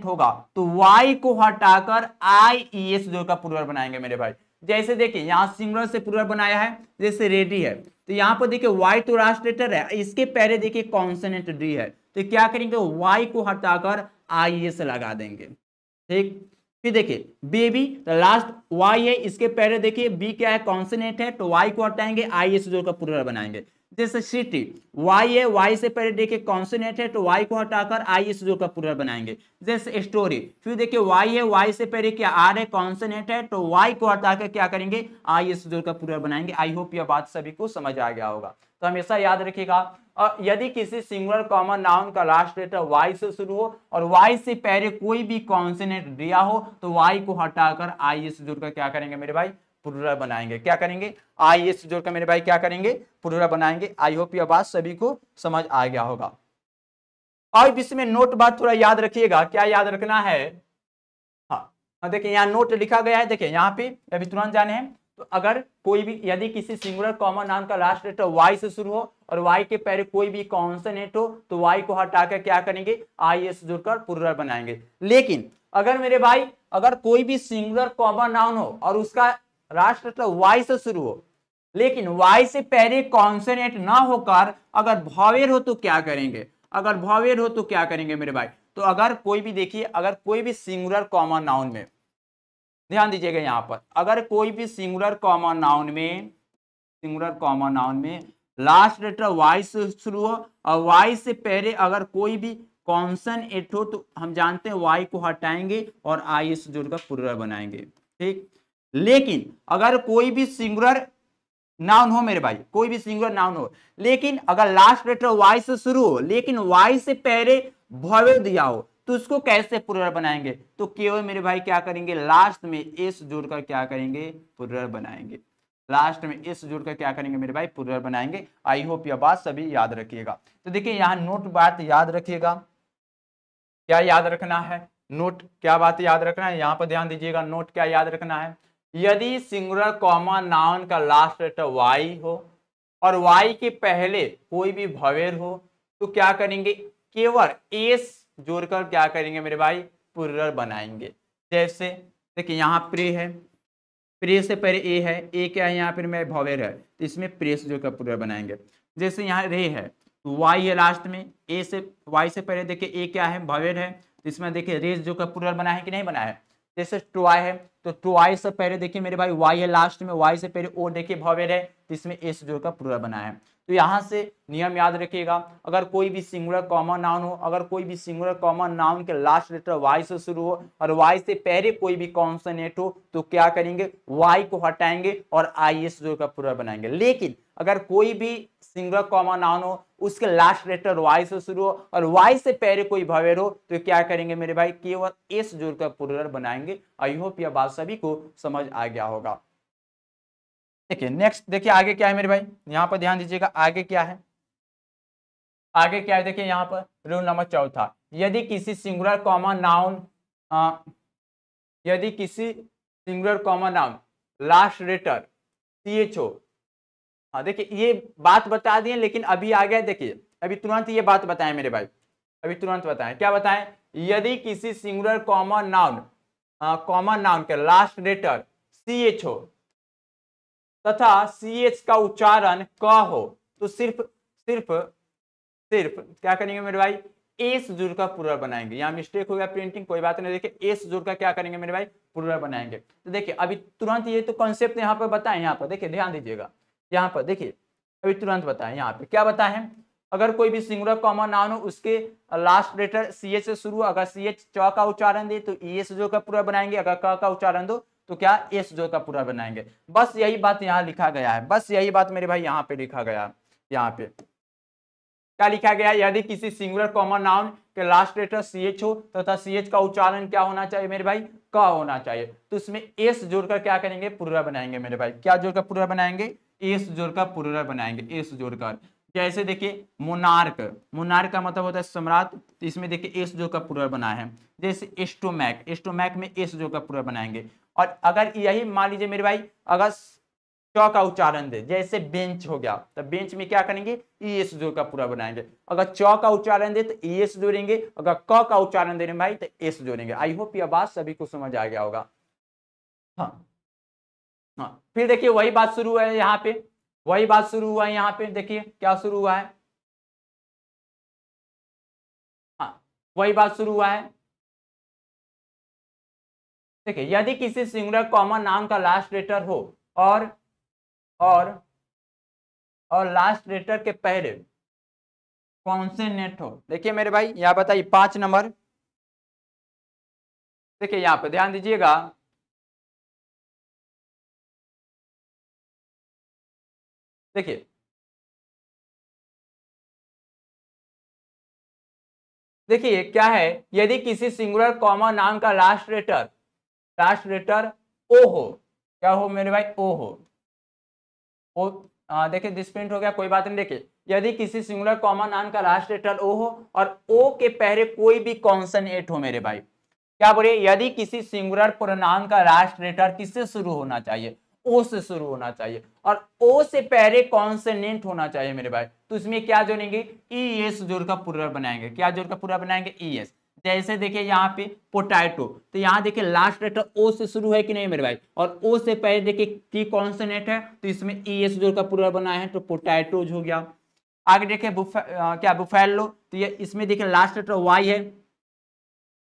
होगा तो वाई को हटाकर आई ई एस जोड़कर प्लूरल बनाएंगे मेरे भाई। जैसे देखिए यहां सिंगुलर से प्लूरल बनाया है, जैसे रेडी है, तो यहां पर देखिए वाई तो लास्ट लेटर है, इसके पहले देखिए कॉन्सोनेंट डी है, तो क्या करेंगे, वाई को हटाकर आई एस लगा देंगे। ठीक, फिर देखिए बेबी, लास्ट वाई है, इसके पहले देखिए बी क्या है, कॉन्सोनेंट है, तो वाई को हटाएंगे, आई एस जोड़कर प्लूरल बनाएंगे। जैसे सिटी, वाई है, वाई से पहले देखिए कॉन्सोनेंट है, तो वाई को हटाकर आई एस जोड़कर प्लूरल बनाएंगे। जैसे स्टोरी, फिर देखिए वाई है, वाई से पहले क्या आर है, कॉन्सोनेंट है, तो वाई को हटाकर क्या करेंगे, आई एस जोड़कर प्लूरल बनाएंगे। आई होप यह बात सभी को समझ आ गया होगा। तो हमेशा याद रखिएगा, यदि किसी सिंगुलर कॉमन नाउन का लास्ट लेटर वाई से शुरू हो और वाई से पहले कोई भी कॉन्सोनेंट दिया हो तो वाई को हटाकर आई एस जोड़कर क्या करेंगे मेरे भाई, प्लूरल बनाएंगे। क्या करेंगे, आई एस जोड़कर मेरे भाई क्या करेंगे, प्लूरल बनाएंगे। आई होप यह बात सभी को समझ आ गया होगा। और इसमें नोट बात थोड़ा याद रखिएगा, क्या याद रखना है, हाँ देखिए यहाँ नोट लिखा गया है, देखिए यहाँ पे अभी तुरंत जाने हैं। तो अगर कोई भी, यदि किसी सिंगुलर कॉमन नाउन का लास्ट लेटर वाई से शुरू हो और वाई के पहले कोई भी कॉन्सोनेंट हो तो वाई को हटाकर क्या करेंगे, आई एस जोड़कर प्लूरल बनाएंगे। लेकिन अगर मेरे भाई, अगर कोई भी सिंगुलर कॉमन नाउन हो और उसका लास्ट लेटर वाई से शुरू हो, लेकिन वाई से पहले कॉन्सोनेंट ना होकर अगर वॉवेल हो तो क्या करेंगे, अगर वॉवेल हो तो क्या करेंगे मेरे भाई। तो अगर कोई भी देखिए, अगर कोई भी सिंगुलर कॉमन नाउन में, ध्यान दीजिएगा यहां पर, अगर कोई भी सिंगुलर कॉमन नाउन में लास्ट लेटर वाई से शुरू हो और वाई से पहले अगर कोई भी कॉन्सोनेंट हो तो हम जानते हैं वाई को हटाएंगे और आई एस जोड़कर प्लूरल बनाएंगे। ठीक, लेकिन अगर कोई भी सिंगुलर नाउन हो मेरे भाई, कोई भी सिंगुलर नाउन हो, लेकिन अगर लास्ट लेटर वाई से शुरू हो लेकिन वाई से पहले वॉवेल दिया हो तो उसको कैसे प्लूरल बनाएंगे, तो केवल मेरे भाई क्या करेंगे, लास्ट में एस जोड़कर क्या करेंगे, प्लूरल बनाएंगे। लास्ट में एस जोड़कर क्या करेंगे मेरे भाई, प्लूरल बनाएंगे। आई होप यह बात सभी याद रखिएगा। तो देखिए यहाँ नोट बात याद रखिएगा, क्या याद रखना है, नोट क्या बात याद रखना है, यहाँ पर ध्यान दीजिएगा, नोट क्या याद रखना है, यदि सिंगुलर कॉमन नाउन का लास्ट लेटर वाई हो और वाई के पहले कोई भी वॉवेल हो तो क्या करेंगे, केवल एस जोड़कर क्या करेंगे मेरे भाई, प्लूरल बनाएंगे। जैसे देखिए यहाँ प्रे है, प्रे से पहले ए है, ए क्या है यहाँ पर मैं वॉवेल है, तो इसमें प्रेस जोड़कर प्लूरल बनाएंगे। जैसे यहाँ रे है तो वाई है लास्ट में, ए से वाई से पहले देखिए ए क्या है, वॉवेल है, तो इसमें देखिए रेस जोड़कर प्लूरल बना है कि नहीं बना है। जैसे ट्वाई है तो ट्वाई से पहले देखिए मेरे भाई वाई है लास्ट में, वाई से पहले ओ देखिए वॉवेल है, तो इसमें एस जोड़कर प्लूरल बना है। तो यहाँ से नियम याद रखिएगा, अगर कोई भी सिंगुलर कॉमन नाउन हो, अगर कोई भी सिंगुलर कॉमन नाउन के लास्ट लेटर वाई से शुरू हो और वाई से पहले कोई भी कॉन्सोनेंट हो तो क्या करेंगे, वाई को हटाएंगे और आई एस जोड़कर प्लूरल बनाएंगे। लेकिन अगर कोई भी सिंगुलर कॉमन नाउन हो उसके लास्ट लेटर वाई से शुरू हो और वाई से पहले कोई वॉवेल हो तो क्या करेंगे मेरे भाई, केवल एस जोड़कर प्लूरल बनाएंगे। आई होप यह बात सभी को समझ आ गया होगा। देखिए नेक्स्ट, देखिए आगे क्या है मेरे भाई, यहाँ पर ध्यान दीजिएगा, आगे क्या है, आगे क्या है, देखिए यहाँ पर रूल नंबर चौथा, यदि किसी singular common noun last letter C H हो, हाँ देखिए ये बात बता दिए लेकिन अभी आ गया, देखिए अभी तुरंत ये बात बताएं मेरे भाई, अभी तुरंत बताएं, क्या बताएं, यदि किसी सिंगुलर कॉमन नाउन के लास्ट लेटर सी एच हो तथा सी एच का उच्चारण क हो तो सिर्फ क्या करेंगे मेरे भाई, एस जोड़कर प्लूरल बनाएंगे। यहाँ मिस्टेक हो गया प्रिंटिंग, कोई बात नहीं, देखिए एस जोड़कर क्या करेंगे मेरे भाई, प्लूरल बनाएंगे। तो देखिए अभी तुरंत ये तो कॉन्सेप्ट यहाँ पर बताएं, यहाँ पर देखिए ध्यान दीजिएगा, यहाँ पर देखिए अभी तुरंत बताएं, यहाँ पे क्या बताएं, अगर कोई भी सिंगुलर कॉमन नाउन हो उसके लास्ट लेटर सी एच से शुरू, अगर सी एच च का उच्चारण दे तो ई एस जोड़कर प्लूरल बनाएंगे, अगर क का उच्चारण दो तो क्या एस जोड़कर प्लूरल बनाएंगे। बस यही बात यहाँ लिखा गया है, बस यही बात मेरे भाई यहाँ पे लिखा गया है। यहाँ पे क्या लिखा गया, यदि किसी सिंगुलर कॉमन नाउन के लास्ट लेटर सी एच हो तथा सी एच का उच्चारण क्या होना चाहिए मेरे भाई, क होना चाहिए, तो इसमें एस जोड़कर क्या करेंगे, प्लूरल बनाएंगे मेरे भाई। क्या जोड़कर प्लूरल बनाएंगे, एस जोड़कर प्लूरल बनाएंगे, एस जोड़कर। जैसे देखिए मोनार्क, मोनार्क का मतलब होता है सम्राट, तो इसमें देखिए एस जोड़कर प्लूरल बना है। जैसे एस्टोमैक, एस्टोमैक में एस जोड़कर प्लूरल बनाएंगे। और अगर यही मान लीजिए मेरे भाई अगर च का उच्चारण दे, जैसे बेंच हो गया, तो बेंच में क्या करेंगे, ईएस जोड़ का पूरा बनाएंगे। अगर च का उच्चारण दे तो ईएस जोड़ेंगे, अगर क का उच्चारण दे रहे भाई तो एस जोड़ेंगे। आई होप यह बात सभी को समझ आ गया होगा। हाँ हाँ, फिर देखिए वही बात शुरू है यहाँ पे, वही बात शुरू हुआ है यहाँ पे, देखिए क्या शुरू हुआ है। हाँ, वही बात शुरू हुआ है। देखिए यदि किसी सिंगुलर कॉमन नाउन का लास्ट लेटर हो और और लास्ट लेटर के पहले कॉन्सोनेंट हो। देखिए मेरे भाई यहाँ बताइए 5 नंबर, देखिए यहाँ पे ध्यान दीजिएगा। देखिए देखिए क्या है, यदि किसी सिंगुलर कॉमन नाउन का लास्ट लेटर ओ हो, क्या हो मेरे भाई, ओ हो। ओ देखिए डिस्प्रिंट हो गया, कोई बात नहीं। देखिए यदि किसी सिंगुलर कॉमन नाउन का लास्ट लेटर ओ हो और ओ के पहले कोई भी कॉन्सोनेंट हो मेरे भाई, क्या बोले, यदि किसी सिंगुलर प्रोनाउन का लास्ट लेटर किससे शुरू होना चाहिए, ओ से शुरू होना चाहिए, और ओ से पहले कॉन्सोनेंट होना चाहिए मेरे भाई, तो इसमें क्या जोड़ेंगे, ई एस जोड़ का प्लुरल बनाएंगे। क्या जोड़ का प्लुरल बनाएंगे, ई एस। जैसे देखिए यहाँ पे पोटैटो, तो यहाँ देखिए लास्ट लेटर ओ से शुरू है कि नहीं मेरे भाई, और ओ से पहले देखिए की कॉन्सोनेंट है, तो इसमें ई एस जोड़ का प्लुरल बनाया है, तो पोटैटोज हो गया। आगे देखिए क्या बुफेलो, तो ये इसमें देखिए लास्ट लेटर वाई है,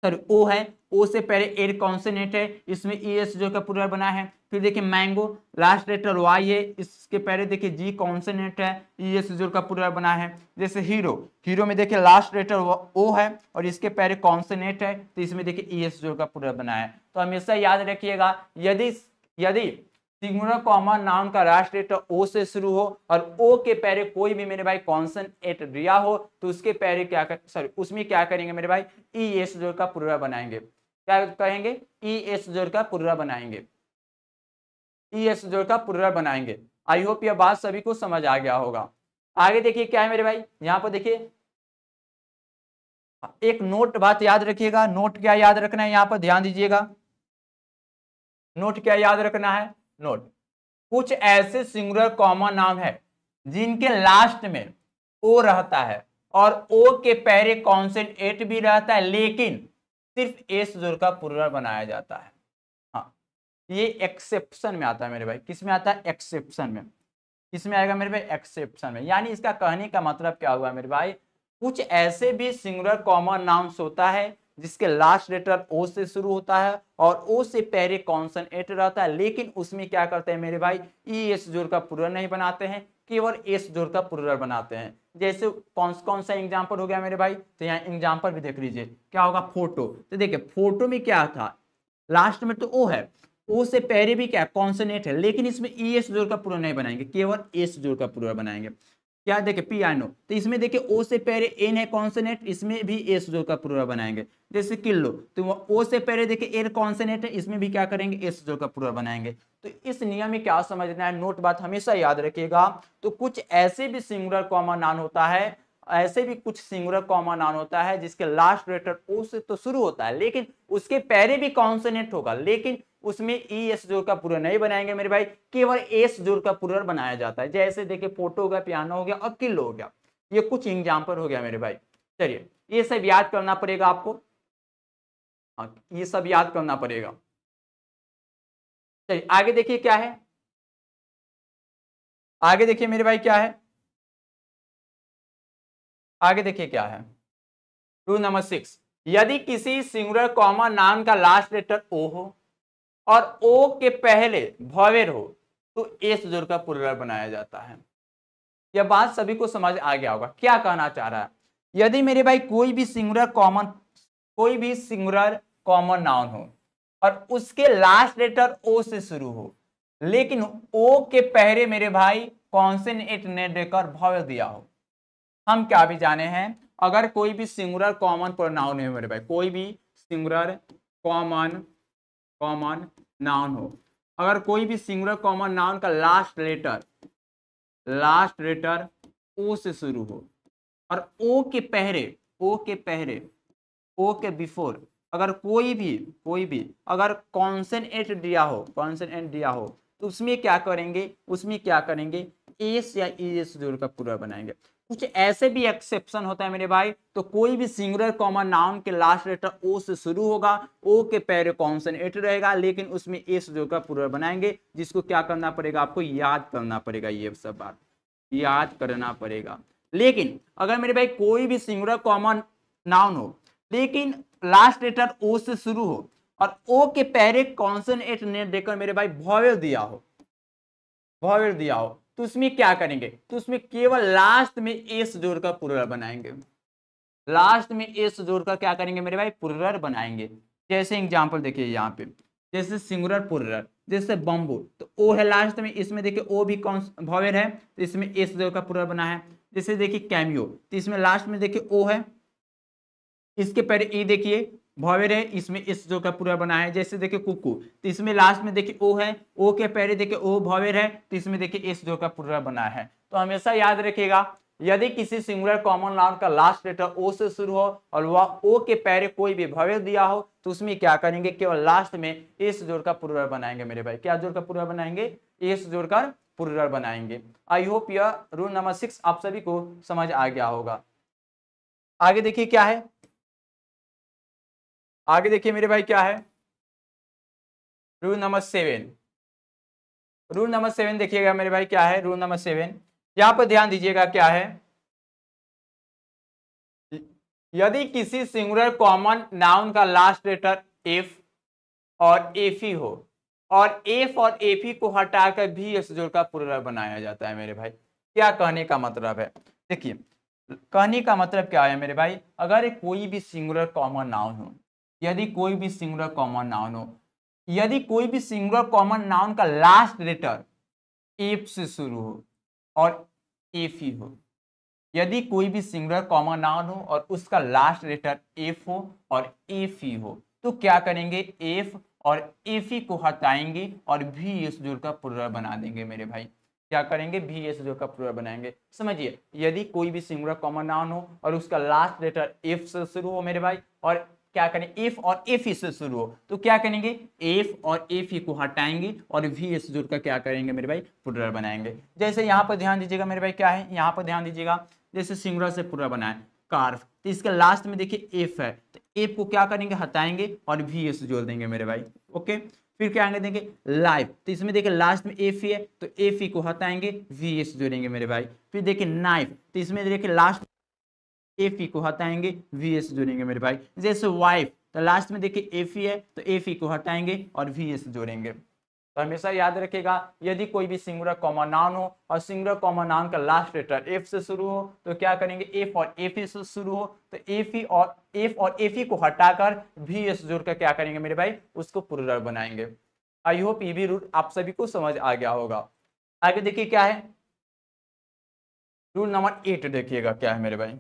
सॉरी ओ है, ओ से पहले एर कॉन्सोनेंट है, इसमें ई एस जो का प्लुरल बना है। फिर देखिए मैंगो, लास्ट लेटर वाई है, इसके पहले देखिए जी कॉन्सोनेंट है, ई एस जो का प्लुरल बना है। जैसे हीरो, हीरो में देखिए लास्ट लेटर ओ है और इसके पहले कॉन्सोनेंट है, तो इसमें देखिए ई एस जो का प्लुरल बना है। तो हमेशा याद रखिएगा, यदि यदि सिंगुलर कॉमन नाउन का लास्ट लेटर ओ से शुरू हो और ओ के पहले कोई भी मेरे भाई कॉन्सोनेंट दिया हो, तो उसके पहले क्या कर, सॉरी उसमें क्या करेंगे मेरे भाई, ई एस जोड़ का प्लुरल बनाएंगे। क्या कहेंगे, ई एस जोड़ का प्लुरल बनाएंगे, ई एस जोड़ का प्लुरल बनाएंगे। आई होप यह बात सभी को समझ आ गया होगा। आगे देखिए क्या है मेरे भाई, यहाँ पर देखिए एक नोट बात याद रखिएगा। नोट क्या याद रखना है, यहाँ पर ध्यान दीजिएगा। नोट क्या याद रखना है, नोट कुछ ऐसे सिंगुलर कॉमन नाउन है जिनके लास्ट में ओ रहता है और ओ के पहले कॉन्सोनेंट भी रहता है, लेकिन सिर्फ एस जोड़ का प्लुरल बनाया जाता है। हाँ, ये एक्सेप्शन में आता है मेरे भाई, किस में आता है, एक्सेप्शन में। किसमें आएगा मेरे भाई, एक्सेप्शन में। यानी इसका कहने का मतलब क्या हुआ मेरे भाई, कुछ ऐसे भी सिंगुलर कॉमन नाउन्स होता है जिसके लास्ट लेटर ओ से शुरू होता है और ओ से पहले कॉन्सोनेंट रहता है, लेकिन उसमें क्या करते हैं मेरे भाई, ई एस जोड़ का प्लुरल नहीं बनाते हैं, केवल एस जोड़ का प्लुरल बनाते हैं। जैसे कौन सा एग्जांपल हो गया मेरे भाई, तो यहाँ एग्जांपल भी देख लीजिए। क्या होगा, फोटो, तो देखिए फोटो में क्या था, लास्ट में तो ओ है, ओ से पहले भी क्या कॉन्सोनेंट है, लेकिन इसमें ई एस जोड़ का प्लुरल नहीं बनाएंगे, केवल एस जोड़ का प्लुरल बनाएंगे। क्या देखिए पियानो, तो इसमें देखिए ओ से पहले एन है कॉन्सोनेंट, इसमें भी एस जोड़ का प्लुरल बनाएंगे। जैसे किलो, तो ओ से पहले देखिए एन कॉन्सोनेंट है, इसमें भी क्या करेंगे, एस जोड़ का प्लुरल बनाएंगे। तो इस नियम में क्या समझना है, नोट बात हमेशा याद रखिएगा। तो कुछ ऐसे भी सिंगुलर कॉमन नाउन होता है, ऐसे भी कुछ सिंगुलर कॉमन नाउन होता है जिसके लास्ट लेटर ओ से तो शुरू होता है, लेकिन उसके पहले भी कॉन्सोनेंट होगा, लेकिन उसमें ई एस जोड़ का प्लुरल नहीं बनाएंगे मेरे भाई, केवल एस जोड़ का प्लुरल बनाया जाता है। जैसे देखिए फोटो हो गया, पियानो हो गया और किलो हो गया। ये कुछ एग्जाम्पल हो गया मेरे भाई। चलिए ये सब याद करना पड़ेगा आपको, हाँ ये सब याद करना पड़ेगा। चलिए आगे देखिए क्या है, आगे देखिए मेरे भाई क्या है, आगे देखिए क्या है, रूल नंबर 6, यदि किसी सिंगुलर कॉमन नाउन का लास्ट लेटर ओ हो और ओ के पहले वॉवेल हो, तो एस जोड़ का प्लुरल बनाया जाता है। यह बात सभी को समझ आ गया होगा, क्या कहना चाह रहा है। यदि मेरे भाई कोई भी सिंगुलर कॉमन नाउन हो और उसके लास्ट लेटर ओ से शुरू हो, लेकिन ओ के पहले मेरे भाई कॉन्सोनेंट ने देकर वॉवेल दिया हो। हम क्या भी जाने हैं, अगर कोई भी सिंगुलर कॉमन प्रोनाउन है मेरे भाई, कोई भी सिंगुलर कॉमन कॉमन नाउन हो, अगर कोई भी सिंगुलर कॉमन नाउन का लास्ट लेटर ओ से शुरू हो और ओ के बिफोर अगर कोई भी अगर कॉन्सोनेंट दिया हो तो उसमें क्या करेंगे एस या ईएस जोड़ का पूरा बनाएंगे। कुछ ऐसे भी एक्सेप्शन होता है मेरे भाई, तो कोई भी सिंगुलर कॉमन नाउन के लास्ट लेटर ओ से शुरू होगा, ओ के पहले कॉन्सोनेंट रहेगा, लेकिन उसमें एस जोड़ का पूरा बनाएंगे, जिसको क्या करना पड़ेगा, आपको याद करना पड़ेगा, ये सब बात याद करना पड़ेगा। लेकिन अगर मेरे भाई कोई भी सिंगुलर कॉमन नाउन हो लेकिन लास्ट लेटर ओ से शुरू हो और ओ के पहले कॉन्सोनेंट ने देकर मेरे भाई वॉवेल दिया हो तो उसमें क्या करेंगे, तो उसमें केवल लास्ट में एस जोड़ का प्लूरल बनाएंगे। लास्ट में एस जोड़ का क्या करेंगे मेरे भाई, प्लूरल बनाएंगे। जैसे एग्जांपल देखिए यहाँ पे, जैसे सिंगुलर प्लूरल, जैसे बम्बू, तो ओ है लास्ट में, इसमें देखिए ओ भी वॉवेल है तो इसमें एस जोड़ का प्लूरल बना है। जैसे देखिए कैमियो, तो इसमें लास्ट में देखिए ओ है, इसके पहले ई देखिए वॉवेल है, इसमें इस जो का पूरा बना है। जैसे देखिए कुकू, तो इसमें लास्ट में देखिए ओ है, ओ के पहले देखिए ओ वॉवेल है, तो इसमें देखिए इस जो का पूरा बना है। तो हमेशा याद रखिएगा, यदि किसी सिंगुलर कॉमन नाउन का लास्ट लेटर ओ से शुरू हो और वह ओ के पहले कोई भी वॉवेल दिया हो तो उसमें क्या करेंगे, केवल लास्ट में इस जोड़ का प्लूरल बनाएंगे मेरे भाई। क्या जोड़ का प्लूरल बनाएंगे, इस जोड़ का प्लूरल बनाएंगे। आई होप यह रूल नंबर 6 आप सभी को समझ आ गया होगा। आगे देखिए क्या है, आगे देखिए मेरे भाई क्या है, रूल नंबर 7। रूल नंबर 7 देखिएगा मेरे भाई क्या है, रूल नंबर 7 यहां पर ध्यान दीजिएगा क्या है, यदि किसी सिंगुलर कॉमन नाउन का लास्ट लेटर एफ और एफी हो और एफ और एफी को हटाकर भी इस जोड़ का प्लूरल बनाया जाता है मेरे भाई। क्या कहने का मतलब है, देखिए कहने का मतलब क्या है मेरे भाई, अगर कोई भी सिंगुलर कॉमन नाउन हो, यदि कोई भी सिंगुलर कॉमन नाउन हो, यदि कोई भी सिंगुलर कॉमन नाउन का लास्ट लेटर एफ से शुरू हो और एफ ही हो, यदि कोई भी सिंगुलर कॉमन नाउन हो और उसका लास्ट लेटर एफ हो और एफ ही हो, तो क्या करेंगे, एफ और एफ ही को हटाएंगे और भी एस जोड़ का प्लूरल बना देंगे मेरे भाई। क्या करेंगे, भी एस जोड़ का प्लूरल बनाएंगे। समझिए, यदि कोई भी सिंगुलर कॉमन नाउन हो और उसका लास्ट लेटर एफ से शुरू हो मेरे भाई, और क्या करें, एफ और एफ ही से शुरू हो, तो क्या करेंगे, एफ और एफ ही को हटाएंगे और वी एस जोड़ का क्या करेंगे मेरे भाई, प्लूरल बनाएंगे। जैसे यहाँ पर ध्यान दीजिएगा मेरे भाई क्या है, यहाँ पर ध्यान दीजिएगा, जैसे सिंगुलर से पूरा बना है कार्व, तो इसके लास्ट में देखिए एफ है, तो एफ को क्या करेंगे, हटाएंगे और वी एस जोड़ देंगे मेरे भाई। ओके, फिर क्या आएंगे, देंगे लाइफ, तो इसमें देखिए लास्ट में एफ ही है तो एफ ही को हटाएंगे, वी एस जोड़ेंगे मेरे भाई। फिर देखिए नाइफ, तो इसमें देखिए लास्ट एफ ई को हटाएंगे, वी एस जोड़ेंगे मेरे भाई। जैसे वाइफ, तो लास्ट में देखिए एफ ई है तो एफ ई को हटाएंगे और वी एस जोड़ेंगे। तो हमेशा याद रखिएगा, यदि कोई भी सिंगुलर कॉमन नाउन हो और सिंगुलर कॉमन नाउन का लास्ट लेटर एफ से शुरू हो तो क्या करेंगे, एफ और एफ ई से शुरू हो तो एफ और एफ ई को हटाकर वी एस जोड़कर क्या करेंगे मेरे भाई, उसको प्लूरल बनाएंगे। आई होप ये भी रूल आप सभी को समझ आ गया होगा। आगे देखिए क्या है, रूल नंबर 8 देखिएगा क्या है मेरे भाई।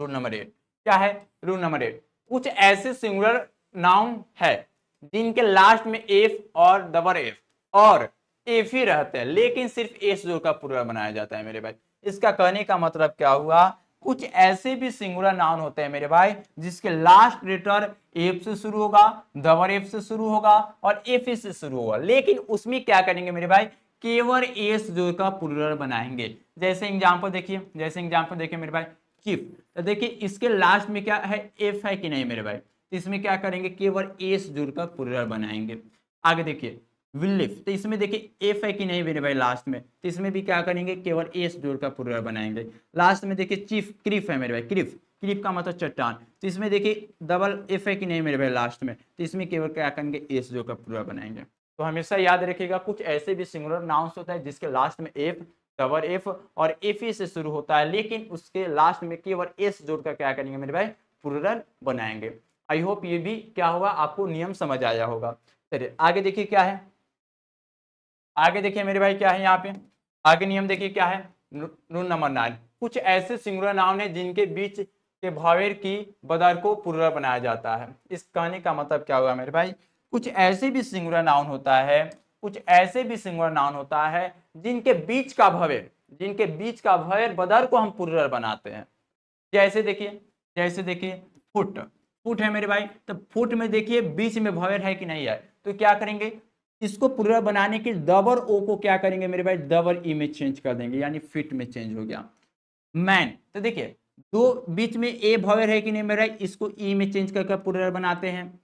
रूल नंबर 8 क्या है, रूल नंबर 8, कुछ ऐसे सिंगुलर नाउन है जिनके लास्ट में एफ और डबल एफ और एफ ही रहते हैं लेकिन सिर्फ एस जोड़ का प्लूरल बनाया जाता है मेरे भाई। इसका कहने का मतलब क्या हुआ, कुछ ऐसे भी सिंगुलर नाउन होते हैं मेरे भाई जिसके लास्ट लेटर एफ से शुरू होगा, डबल एफ से शुरू होगा और एफ से शुरू होगा, लेकिन उसमें क्या करेंगे मेरे भाई, केवल एस जोड़ का प्लूरल बनाएंगे। जैसे एग्जांपल देखिए मेरे भाई, चिफ, तो देखिए इसके लास्ट में क्या है, एफ है कि नहीं मेरे भाई, तो इसमें क्या करेंगे, केवल एस जुड़कर प्लूरल बनाएंगे। आगे देखिए विलिफ, तो इसमें देखिए एफ है कि नहीं मेरे भाई लास्ट में, तो इसमें भी क्या करेंगे, केवल एस जोड़कर प्लूरल बनाएंगे। लास्ट में देखिए चीफ, क्रिफ है मेरे भाई, क्रिफ, क्रिफ का मतलब चट्टान, तो इसमें देखिए डबल एफ है कि नहीं मेरे भाई लास्ट में, तो इसमें केवल क्या करेंगे, एस जोड़कर प्लूरल बनाएंगे। तो हमेशा याद रखिएगा, कुछ ऐसे भी सिंगुलर नाउन्स होता है जिसके लास्ट में एफ, डबल एफ और एफ से शुरू होता है लेकिन उसके लास्ट में केवल एस जोड़कर क्या करेंगे मेरे भाई, प्लूरल बनाएंगे। आई होप ये भी क्या होगा, आपको नियम समझ आया होगा। चलिए आगे देखिए क्या है, आगे देखिए मेरे भाई क्या है यहाँ पे, आगे नियम देखिए क्या है, रूल नंबर 9, कुछ ऐसे सिंगुलर नाउन है जिनके बीच के भावेर की बदर को प्लूरल बनाया जाता है। इस कहने का मतलब क्या हुआ मेरे भाई, कुछ ऐसे भी सिंगुलर नाउन होता है, कुछ ऐसे भी सिंगुलर नाउन होता है जिनके बीच का भवेर बदर को हम प्लूरल बनाते हैं। जैसे देखिए फुट, फुट है मेरे भाई, तो फुट में देखिए बीच में भॉवेल है कि नहीं है, तो क्या करेंगे, इसको प्लूरल बनाने के डबल ओ को क्या करेंगे मेरे भाई, डबल ई में चेंज कर देंगे, यानी फिट में चेंज हो गया। मैन, तो देखिए दो बीच में ए भॉवेल है कि नहीं मेरा, इसको ई में चेंज करके प्लूरल बनाते हैं।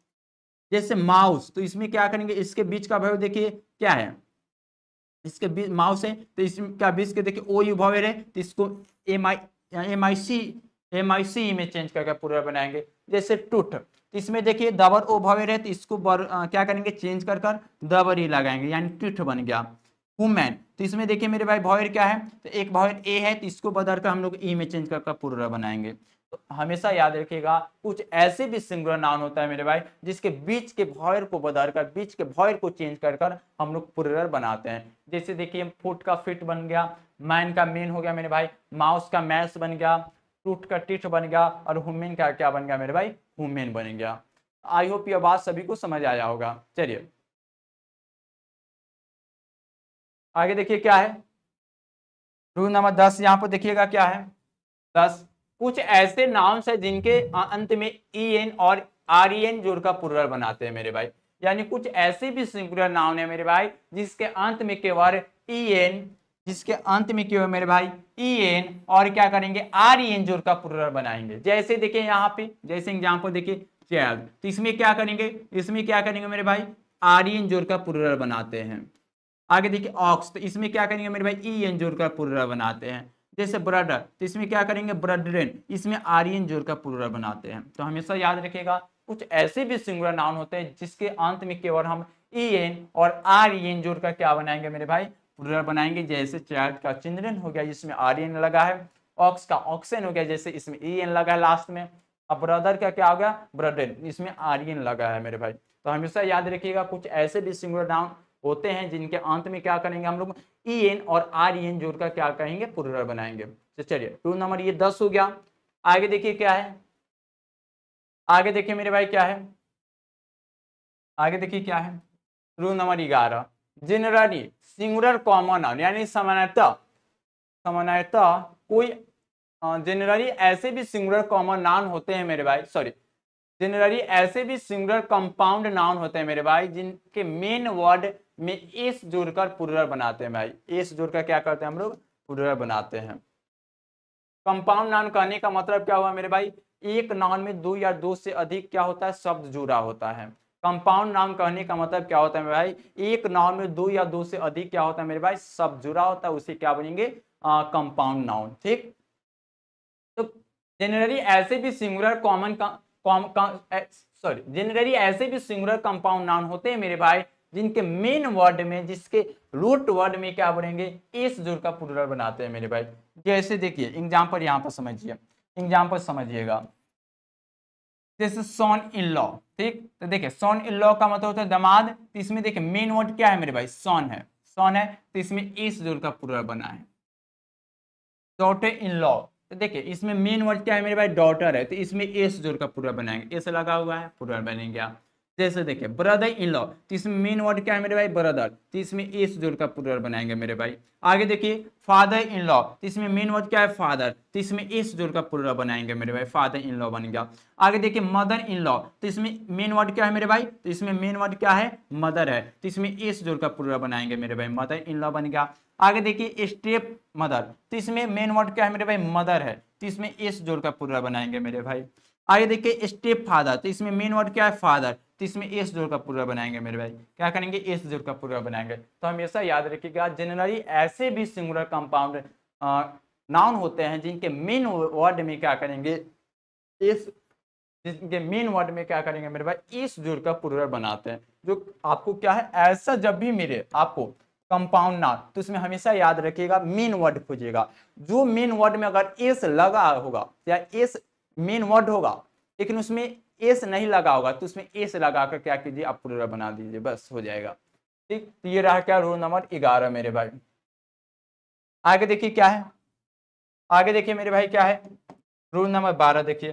जैसे माउस, तो इसमें क्या करेंगे, इसके बीच का भॉवेल देखिए क्या है, इसके बीच माउस है, तो इसका बीच के देखिए ओ यू भॉवेल है, तो इसको एम आई सी में चेंज करके प्लूरल बनाएंगे। जैसे टूथ, तो इसमें देखिए डबल ओ भॉवेल है, तो इसको क्या करेंगे, चेंज कर डबल ई लगाएंगे, यानी टूथ बन गया। वुमेन, तो इसमें देखिए मेरे भाई भॉवेल क्या है, तो एक भॉवेल ए है, तो इसको बदलकर हम लोग ई में चेंज कर प्लूरल बनाएंगे। तो हमेशा याद रखिएगा कुछ ऐसे भी सिंगुलर नाउन होता है मेरे भाई, जिसके बीच के भॉवेल को बदलकर, बीच के भॉवेल को चेंज कर हम लोग प्लूरल बनाते हैं। जैसे देखिए फुट का फिट बन गया, मैन का मेन हो गया मेरे भाई, माउस का मैस बन गया, टूट का टिट बन गया, और हुमेन का क्या बन गया मेरे भाई, हुमेन बन गया। आई होप ये बात सभी को समझ आया होगा। चलिए आगे देखिए क्या है, रूल नंबर 10, यहाँ पर देखिएगा क्या है 10, कुछ ऐसे नाउन्स है जिनके अंत में ई एन और आर ई एन जोड़कर प्लूरल बनाते हैं मेरे भाई। यानी कुछ ऐसे भी सिंगुलर नाउन है मेरे भाई जिसके अंत में केवल ई एन, जिसके अंत में केवल मेरे भाई ई एन और क्या करेंगे, आर ई एन जोड़कर प्लूरल बनाएंगे। जैसे देखिए यहाँ पे, जैसे एग्जाम्पल देखिए चाइल्ड, तो इसमें क्या करेंगे, इसमें क्या करेंगे मेरे भाई, आर ई एन जोड़कर प्लूरल बनाते हैं। आगे देखिए ऑक्स, तो इसमें क्या करेंगे मेरे भाई, ई एन जोड़कर प्लूरल बनाते हैं। जैसे ब्रदर, तो इसमें क्या करेंगे, ब्रदरेन, इसमें आर्यन जोड़कर प्लूरल बनाते हैं। तो हमेशा याद रखिएगा कुछ ऐसे भी सिंगुलर नाउन होते हैं जिसके अंत में केवल हम ई एन और आर एन जोड़कर क्या बनाएंगे मेरे भाई, प्लूरल बनाएंगे। जैसे चाइल्ड का चिल्ड्रन हो गया जिसमें आर्यन लगा है, ऑक्स का ऑक्सन हो गया जैसे इसमें ई एन लगा है लास्ट में, अब ब्रदर का क्या हो गया, ब्रदर, इसमें आर्यन लगा है मेरे भाई। तो हमेशा याद रखिएगा कुछ ऐसे भी सिंगुलर नाउन होते हैं जिनके अंत में क्या करेंगे हम लोग, ई एन और आर एन जोड़कर क्या कहेंगे, प्लूरल बनाएंगे। तो चलिए रूल नंबर ये 10 हो गया। आगे देखिए क्या है, आगे देखिए मेरे भाई क्या है, आगे देखिए क्या है, rule number 11, generally singular common noun, यानी सामान्यतः, सामान्यतः कोई जनरली ऐसे भी सिंगुलर कॉमन नाउन होते हैं मेरे भाई, सॉरी, जनरली ऐसे भी सिंगुलर कंपाउंड नाउन होते हैं मेरे भाई जिनके मेन वर्ड में एस जोड़कर प्लूरल बनाते हैं भाई, एस जोड़कर क्या करते हैं हम लोग, प्लूरल बनाते हैं। कंपाउंड नाउन कहने का मतलब क्या हुआ मेरे भाई, एक नाउन में दो या दो से अधिक क्या होता है, शब्द जुड़ा होता है। कंपाउंड नाउन कहने का मतलब क्या होता है मेरे भाई, एक नाउन में दो या दो से अधिक क्या होता है मेरे भाई, शब्द जुड़ा होता है, उसे क्या बनेंगे, कंपाउंड नाउन। ठीक, तो जनरली ऐसे भी सिंगुलर सॉरी, जनरली ऐसे भी सिंगुलर कंपाउंड नाउन होते हैं मेरे भाई जिनके मेन वर्ड में, जिसके रूट वर्ड में क्या बनेंगे, एस जोड़कर प्लूरल बनाते हैं मेरे भाई। जैसे देखिए एग्जांपल यहाँ पर समझिए, एग्जांपल समझिएगा, जैसे सॉन इन लॉ। ठीक, तो देखिए सॉन इन लॉ का मतलब होता है दामाद, तो इसमें देखिए मेन वर्ड क्या है मेरे भाई, सॉन है, सॉन है, तो इसमें एस जोड़कर प्लूरल बना है। डॉटर इन लॉ, तो देखिए इसमें मेन वर्ड क्या है मेरे भाई, डॉटर है, तो इसमें एस जोड़कर प्लूरल बनाएंगे, एस लगा हुआ है, प्लूरल बन गया। जैसे देखिए ब्रदर इन लॉ, तो इसमें मेन वर्ड क्या है मेरे भाई, ब्रदर, तो इसमें एस जोड़कर प्लूरल बनाएंगे मेरे भाई। आगे देखिए फादर इन लॉ, तो इसमें मेन वर्ड क्या है, फादर, तो इसमें एस जोड़कर प्लूरल बनाएंगे मेरे भाई, फादर इन लॉ बन गया। आगे देखिए मदर इन लॉ, तो इसमें मेन वर्ड क्या है मेरे भाई, तो इसमें मेन वर्ड क्या है, मदर है, तो इसमें एस जोड़कर प्लूरल बनाएंगे मेरे भाई, मदर इन लॉ बन गया। आगे देखिए स्टेप मदर, तो इसमें मेन वर्ड क्या है मेरे भाई, मदर है, तो इसमें एस जोड़कर प्लूरल बनाएंगे मेरे भाई। आगे देखिए स्टेप फादर, तो इसमें मेन वर्ड क्या है, फादर, तो इसमें एस जोड़कर प्लूरल बनाएंगे मेरे भाई, क्या करेंगे, एस जोड़कर प्लूरल बनाएंगे। तो हमेशा याद रखिएगा जनरली ऐसे भी सिंगुलर कंपाउंड नाउन होते हैं जिनके मेन वर्ड में क्या करेंगे, एस, जिनके मेन वर्ड में क्या करेंगे मेरे भाई, एस जोड़कर प्लूरल बनाते हैं। जो आपको क्या है, ऐसा जब भी मिले आपको कंपाउंड नाउन, तो उसमें हमेशा याद रखिएगा मेन वर्ड खोजिएगा। जो मेन वर्ड में अगर एस लगा होगा या एस मेन वर्ड होगा लेकिन उसमें एस नहीं लगा होगा, तो उसमें एस लगाकर क्या कीजिए, आप प्लूरल बना दीजिए, बस हो जाएगा। ठीक, तो ये रहा क्या, रूल नंबर 11 मेरे भाई। आगे देखिए क्या है, आगे देखिए मेरे भाई क्या है, रूल नंबर 12 देखिए।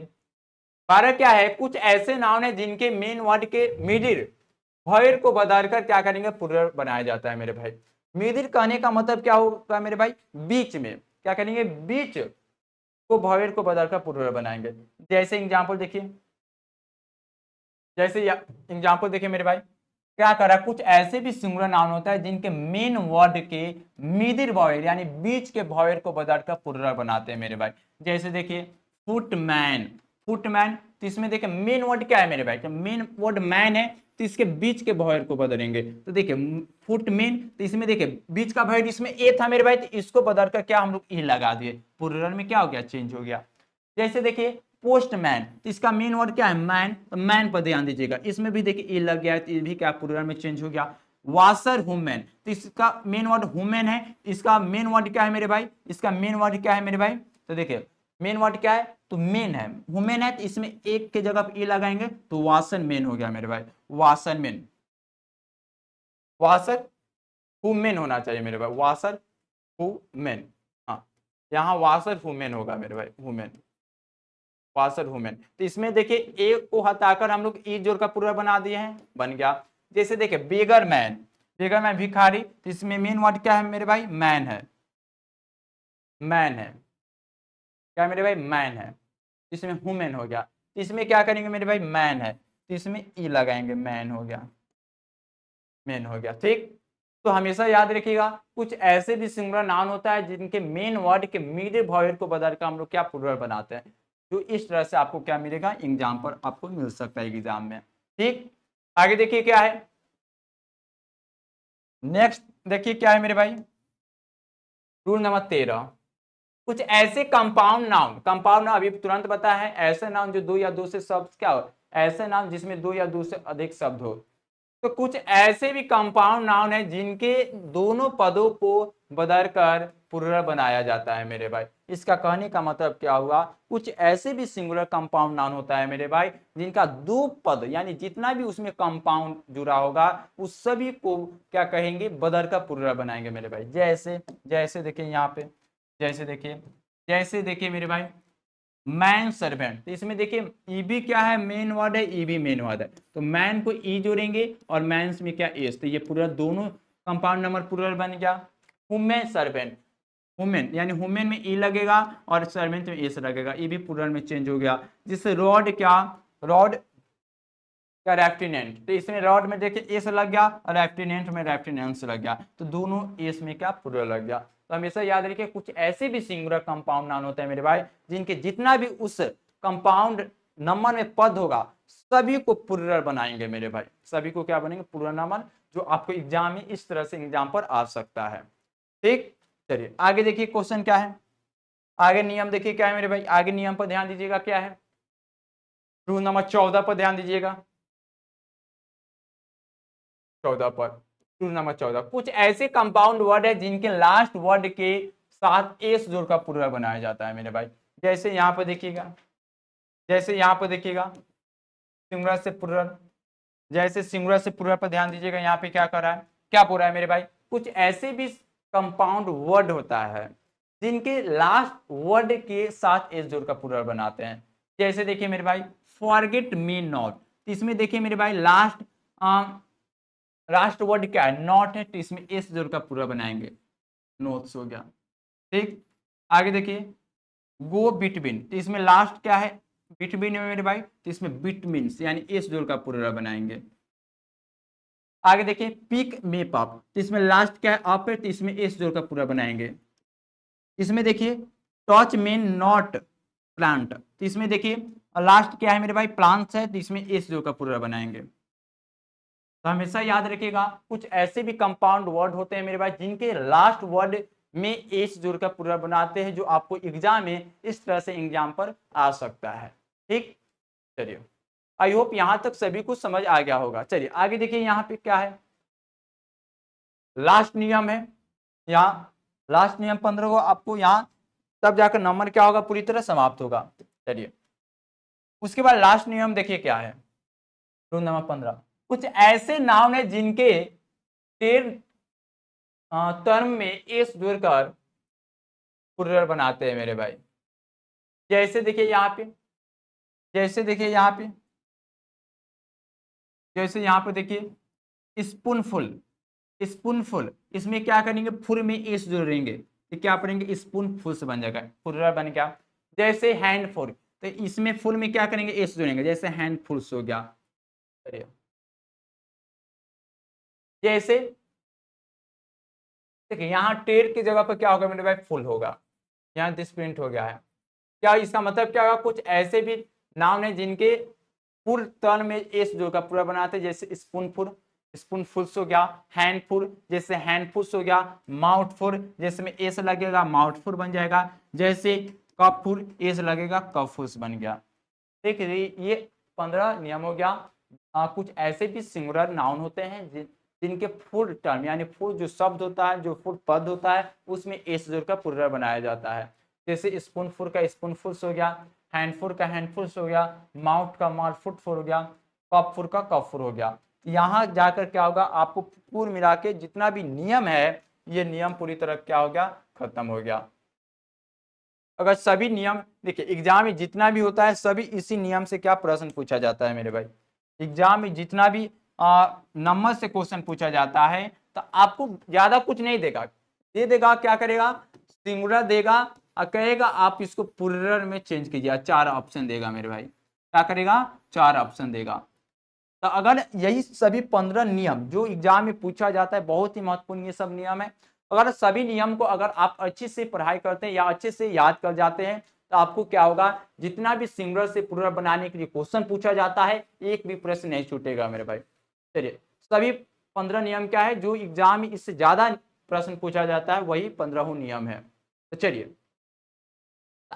12 क्या है, कुछ ऐसे नाउन है जिनके मेन वर्ड के मिडिल भॉवेल को बदलकर क्या करेंगे, प्लूरल बनाया जाता है मेरे भाई। मिडिल कहने का मतलब क्या होगा मेरे भाई, बीच में, क्या करेंगे, बीच को भॉवेल को बदलकर प्लूरल बनाएंगे। जैसे एग्जांपल देखिए, जैसे एग्जाम्पल देखिए मेरे भाई, क्या करा, कुछ ऐसे भी सिंगुलर नाउन होता है जिनके मेन वर्ड के मिडिल वॉवेल यानी बीच के वॉवेल को बदलकर प्लुरल बनाते हैं मेरे भाई। जैसे देखिए फुटमैन, फुटमैन, तो इसमें देखिए मेन वर्ड क्या है मेरे भाई, मेन वर्ड मैन है, तो इसके बीच के वॉवेल को बदलेंगे। तो देखिए फुटमैन, तो इसमें देखिए बीच का वॉवेल इसमें ए था मेरे भाई, तो इसको बदलकर क्या हम लोग ई लगा दिए, प्लुरल में क्या हो गया, चेंज हो गया। जैसे देखिए पोस्टमैन, तो इसका मेन वर्ड क्या है, मैन, तो मैन पर ध्यान दीजिएगा, इसमें भी देखिए ई लग गया, तो ये भी क्या प्लुरल में चेंज हो गया। वाशर वुमेन, तो इसका मेन वर्ड वुमेन है, इसका मेन वर्ड क्या है मेरे भाई, इसका मेन वर्ड क्या है मेरे भाई, तो देखिए मेन वर्ड क्या है, तो मेन है, वुमेन है, तो इसमें एक के जगह पर ई लगाएंगे तो वासन मेन हो गया मेरे भाई, वासन मेन, वासर वुमेन होना चाहिए मेरे भाई, वासर वुमेन, हाँ यहाँ वासर वुमेन होगा मेरे भाई, वुमेन, वासर वुमेन। तो इसमें देखिए ए को हटाकर हम लोग ई जोड़ का पूरा बना दिए हैं, बन गया। जैसे देखिए बेगर मैन, बेगर मैन भिखारी, तो इसमें मेन वर्ड क्या है मेरे भाई, मैन है, मैन है, क्या मेरे भाई, मैन है, इसमें वुमेन हो गया। इसमें क्या करेंगे मेरे भाई, मैन है, तो इसमें ई लगाएंगे, मैन हो गया, मैन हो गया, ठीक। तो हमेशा याद रखिएगा कुछ ऐसे भी सिंगुलर नाउन होता है जिनके मेन वर्ड के मिडिल वॉवेल को बदलकर हम लोग क्या प्लुरल बनाते हैं। तो इस तरह से आपको क्या मिलेगा, एग्जाम पर आपको मिल सकता है एग्जाम में, ठीक। आगे देखिए क्या है, नेक्स्ट देखिए क्या है मेरे भाई, रूल नंबर 13, कुछ ऐसे कंपाउंड नाउन, कंपाउंड नाउन अभी तुरंत बता है, ऐसे नाउन जो दो या दो से शब्द क्या हो, ऐसे नाउन जिसमें दो या दो से अधिक शब्द हो। तो कुछ ऐसे भी कंपाउंड नाउन है जिनके दोनों पदों को बदलकर प्लुरल बनाया जाता है मेरे भाई। इसका कहने का मतलब क्या हुआ, कुछ ऐसे भी सिंगुलर कंपाउंड नाउन होता है मेरे भाई जिनका दो पद यानी जितना भी उसमें कंपाउंड जुड़ा होगा उस सभी को क्या कहेंगे, बदलकर प्लुरल बनाएंगे मेरे भाई। जैसे जैसे देखिए यहाँ पे, जैसे देखिए मेरे भाई मैन सर्वेंट, तो इसमें देखिए ई भी क्या है, मेन वर्ड है, ई भी मेन वर्ड है, तो मैन को ई जोड़ेंगे और मैंस में क्या एस, तो ये पूरा दोनों कंपाउंड नंबर प्लुरल बन गया। वुमेन सर्वेंट, वुमेन यानी वुमेन में ई लगेगा और सर्वेंट में एस लगेगा, ये भी प्लुरल में चेंज हो गया। जिससे रॉड क्या, रॉड क्या, रेफ्टिनेंट, तो इसमें रॉड में देखिए एस लग गया और रेफ्टिनेंट में रेफ्टिनेंस लग गया, तो दोनों एस में क्या प्लुरल लग गया। तो हमेशा याद रखिए कुछ ऐसे भी सिंगुलर कंपाउंड नाउन होते हैं मेरे भाई जिनके जितना भी उस कंपाउंड नंबर में पद होगा सभी को प्लुरल बनाएंगे मेरे भाई, सभी को क्या बनेंगे, प्लुरल नंबर, जो आपको एग्जाम में इस तरह से एग्जाम पर आ सकता है, ठीक। चलिए आगे देखिए क्वेश्चन क्या है, आगे नियम देखिए क्या है मेरे भाई, आगे नियम पर ध्यान दीजिएगा क्या है, रूल नंबर 14 पर ध्यान दीजिएगा, 14 पर, रूल नंबर 14, कुछ ऐसे कंपाउंड वर्ड है जिनके लास्ट वर्ड के साथ एस जोड़ का प्लुरल बनाया जाता है मेरे भाई। जैसे यहाँ पर देखिएगा, जैसे यहाँ पर देखिएगा सिंगुलर से प्लुरल, जैसे सिंगुलर से प्लुरल पर ध्यान दीजिएगा, यहाँ पे क्या कर रहा है, क्या बोल रहा है मेरे भाई, कुछ ऐसे भी कंपाउंड वर्ड होता है जिनके लास्ट वर्ड के साथ एस जोड़ का प्लुरल बनाते हैं। जैसे देखिए मेरे भाई फॉरगेट मी नॉट, इसमें देखिए मेरे भाई लास्ट वर्ड क्या है, नॉट है, तो इसमें एस जोड़ का पूरा बनाएंगे, नोट्स हो गया, ठीक। आगे देखिए गो बिटवीन, तो इसमें लास्ट क्या है, बिटवीन में मेरे भाई, तो इसमें बिटवीन्स यानी एस जोड़ का पूरा बनाएंगे। आगे देखिए पिक मेप अप, तो इसमें लास्ट क्या है, अप है, तो इसमें एस जोड़ का पूरा बनाएंगे। इसमें देखिए टच मेन नॉट प्लांट, तो इसमें देखिए लास्ट क्या है मेरे भाई, प्लांट्स है, तो इसमें एस जोड़ का पूरा बनाएंगे। तो हमेशा याद रखिएगा कुछ ऐसे भी कंपाउंड वर्ड होते हैं मेरे भाई जिनके लास्ट वर्ड में एस जोड़ कर पूरा बनाते हैं, जो आपको एग्जाम में इस तरह से एग्जाम पर आ सकता है, ठीक। चलिए आई होप यहां तक सभी कुछ समझ आ गया होगा। चलिए आगे देखिए यहाँ पे क्या है, लास्ट नियम है, यहाँ लास्ट नियम 15 को आपको यहाँ तब जाकर नंबर क्या होगा, पूरी तरह समाप्त होगा। चलिए उसके बाद लास्ट नियम देखिए क्या है, रूल नंबर 15, कुछ ऐसे नाउन है जिनके टेर टर्म में एस जोड़कर प्लुरल बनाते हैं मेरे भाई। जैसे देखिए यहाँ पे, जैसे देखिए यहाँ पे, जैसे यहाँ पे देखिए स्पूनफुल, स्पूनफुल, इसमें क्या करेंगे, फुल में एस जोड़ेंगे, तो क्या पढ़ेंगे, स्पूनफुल से बन जाएगा, प्लुरल बन गया। जैसे हैंडफुल, तो इसमें फुल में क्या करेंगे, एस जोड़ेंगे, जैसे हैंडफुल्स हो गया। चलिए, जैसे देखिए यहाँ टेर की जगह पर क्या होगा मेरे भाई, फुल होगा। यहाँ दिस प्रिंट हो गया है। क्या इसका मतलब क्या होगा, कुछ ऐसे भी नाउन है जिनके फुल टर्न में एस जो का पूरा बनाते हैं, जैसे स्पूनफुल, स्पूनफुल्स हो गया। हैंडफुल, जैसे हैंडफुल्स हो गया। माउथफुल, जैसे में एस लगेगा माउथफुल बन जाएगा। जैसे कपफुल, एस लगेगा कपफुल्स बन गया। देखिए ये 15 नियम हो गया। कुछ ऐसे भी सिंगुलर नाउन होते हैं जिनके फुल टर्म यानी फुल जो शब्द होता है, जो फुल पद होता है, उसमें एस जोड़ का प्लुरल बनाया जाता है। जैसे स्पूनफुल का स्पूनफुल्स हो गया, हैंडफुल का हैंडफुल्स हो गया, माउथ का माउथफुल हो गया, कपफुल का कपफुल हो गया। यहाँ जाकर क्या होगा, आपको पूर्ण मिला के जितना भी नियम है, ये नियम पूरी तरह क्या हो गया, खत्म हो गया। अगर सभी नियम देखिए, एग्जाम में जितना भी होता है सभी इसी नियम से क्या प्रश्न पूछा जाता है मेरे भाई। एग्जाम में जितना भी नंबर से क्वेश्चन पूछा जाता है, तो आपको ज्यादा कुछ नहीं देगा, दे देगा क्या करेगा, सिंगुलर देगा और कहेगा आप इसको प्लुरल में चेंज कीजिए, 4 ऑप्शन देगा मेरे भाई। क्या करेगा, 4 ऑप्शन देगा। तो अगर यही सभी 15 नियम जो एग्जाम में पूछा जाता है, बहुत ही महत्वपूर्ण ये सब नियम है, अगर सभी नियम को अगर आप अच्छे से पढ़ाई करते हैं या अच्छे से याद कर जाते हैं, तो आपको क्या होगा, जितना भी सिंगुलर से प्लुरल बनाने के लिए क्वेश्चन पूछा जाता है, एक भी प्रश्न नहीं छूटेगा मेरे भाई। चलिए, सभी 15 नियम क्या है, जो एग्जाम में इससे ज्यादा प्रश्न पूछा जाता है वही 15वां नियम है। तो चलिए,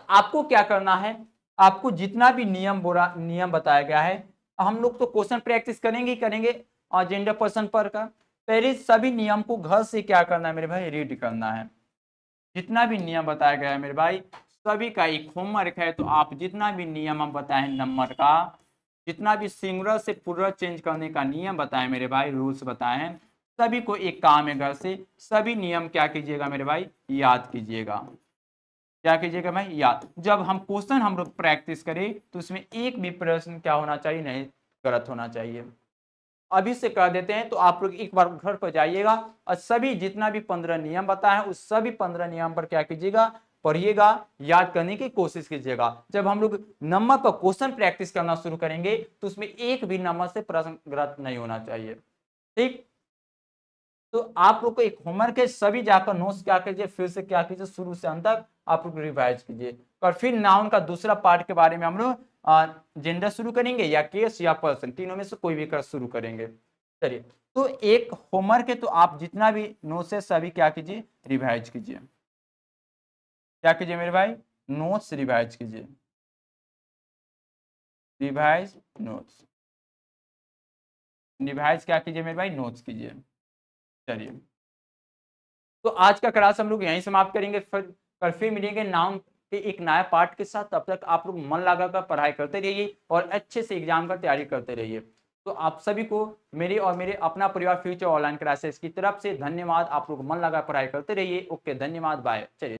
आपको क्या करना है, आपको जितना भी नियम बताया गया है, हम लोग तो क्वेश्चन प्रैक्टिस करेंगे ही करेंगे और जेंडर पर्सन पर का, पहले सभी नियम को घर से क्या करना है मेरे भाई, रीड करना है। जितना भी नियम बताया गया है मेरे भाई, सभी का एक होमवर्क है। तो आप जितना भी नियम हम बताए नंबर का, जितना भी सिंगुलर से प्लुरल चेंज करने का नियम बताए मेरे भाई, रूल्स बताए हैं, सभी को एक काम है, घर से सभी नियम क्या कीजिएगा मेरे भाई, याद कीजिएगा। क्या कीजिएगा भाई, याद। जब हम क्वेश्चन हम लोग प्रैक्टिस करें तो उसमें एक भी प्रश्न क्या होना चाहिए, नहीं गलत होना चाहिए। अभी से कर देते हैं, तो आप लोग एक बार घर पर जाइएगा और सभी जितना भी 15 नियम बताए उस सभी 15 नियम पर क्या कीजिएगा, पढ़िएगा, याद करने की कोशिश कीजिएगा। जब हम लोग नंबर पर क्वेश्चन प्रैक्टिस करना शुरू करेंगे तो उसमें एक भी नंबर से प्रश्न गलत नहीं होना चाहिए। ठीक, तो आप लोग को एक होमवर्क है, सभी जाकर नोट्स क्या कीजिए, फिर से क्या कीजिए, शुरू से अंत तक आप लोग रिवाइज कीजिए। और फिर नाउन का दूसरा पार्ट के बारे में हम लोग जेंडर शुरू करेंगे या केस या पर्सन, तीनों में से कोई भी कर शुरू करेंगे। चलिए, तो एक होमवर्क है, तो आप जितना भी नोट्स है सभी क्या कीजिए, रिवाइज कीजिए। क्या कीजिए मेरे भाई, नोट्स रिवाइज कीजिए, रिवाइज नोट्स, रिवाइज क्या कीजिए मेरे भाई, नोट्स कीजिए। चलिए, तो आज का क्लास हम लोग यहीं समाप्त करेंगे, फिर कल फिर मिलेंगे नाउन के एक नया पार्ट के साथ। तब तक आप लोग मन लगाकर पढ़ाई करते रहिए और अच्छे से एग्जाम का तैयारी करते रहिए। तो आप सभी को मेरे और मेरे अपना परिवार फ्यूचर ऑनलाइन क्लासेस की तरफ से धन्यवाद। आप लोग मन लगा पढ़ाई करते रहिए। ओके, धन्यवाद, बाय। चलिए।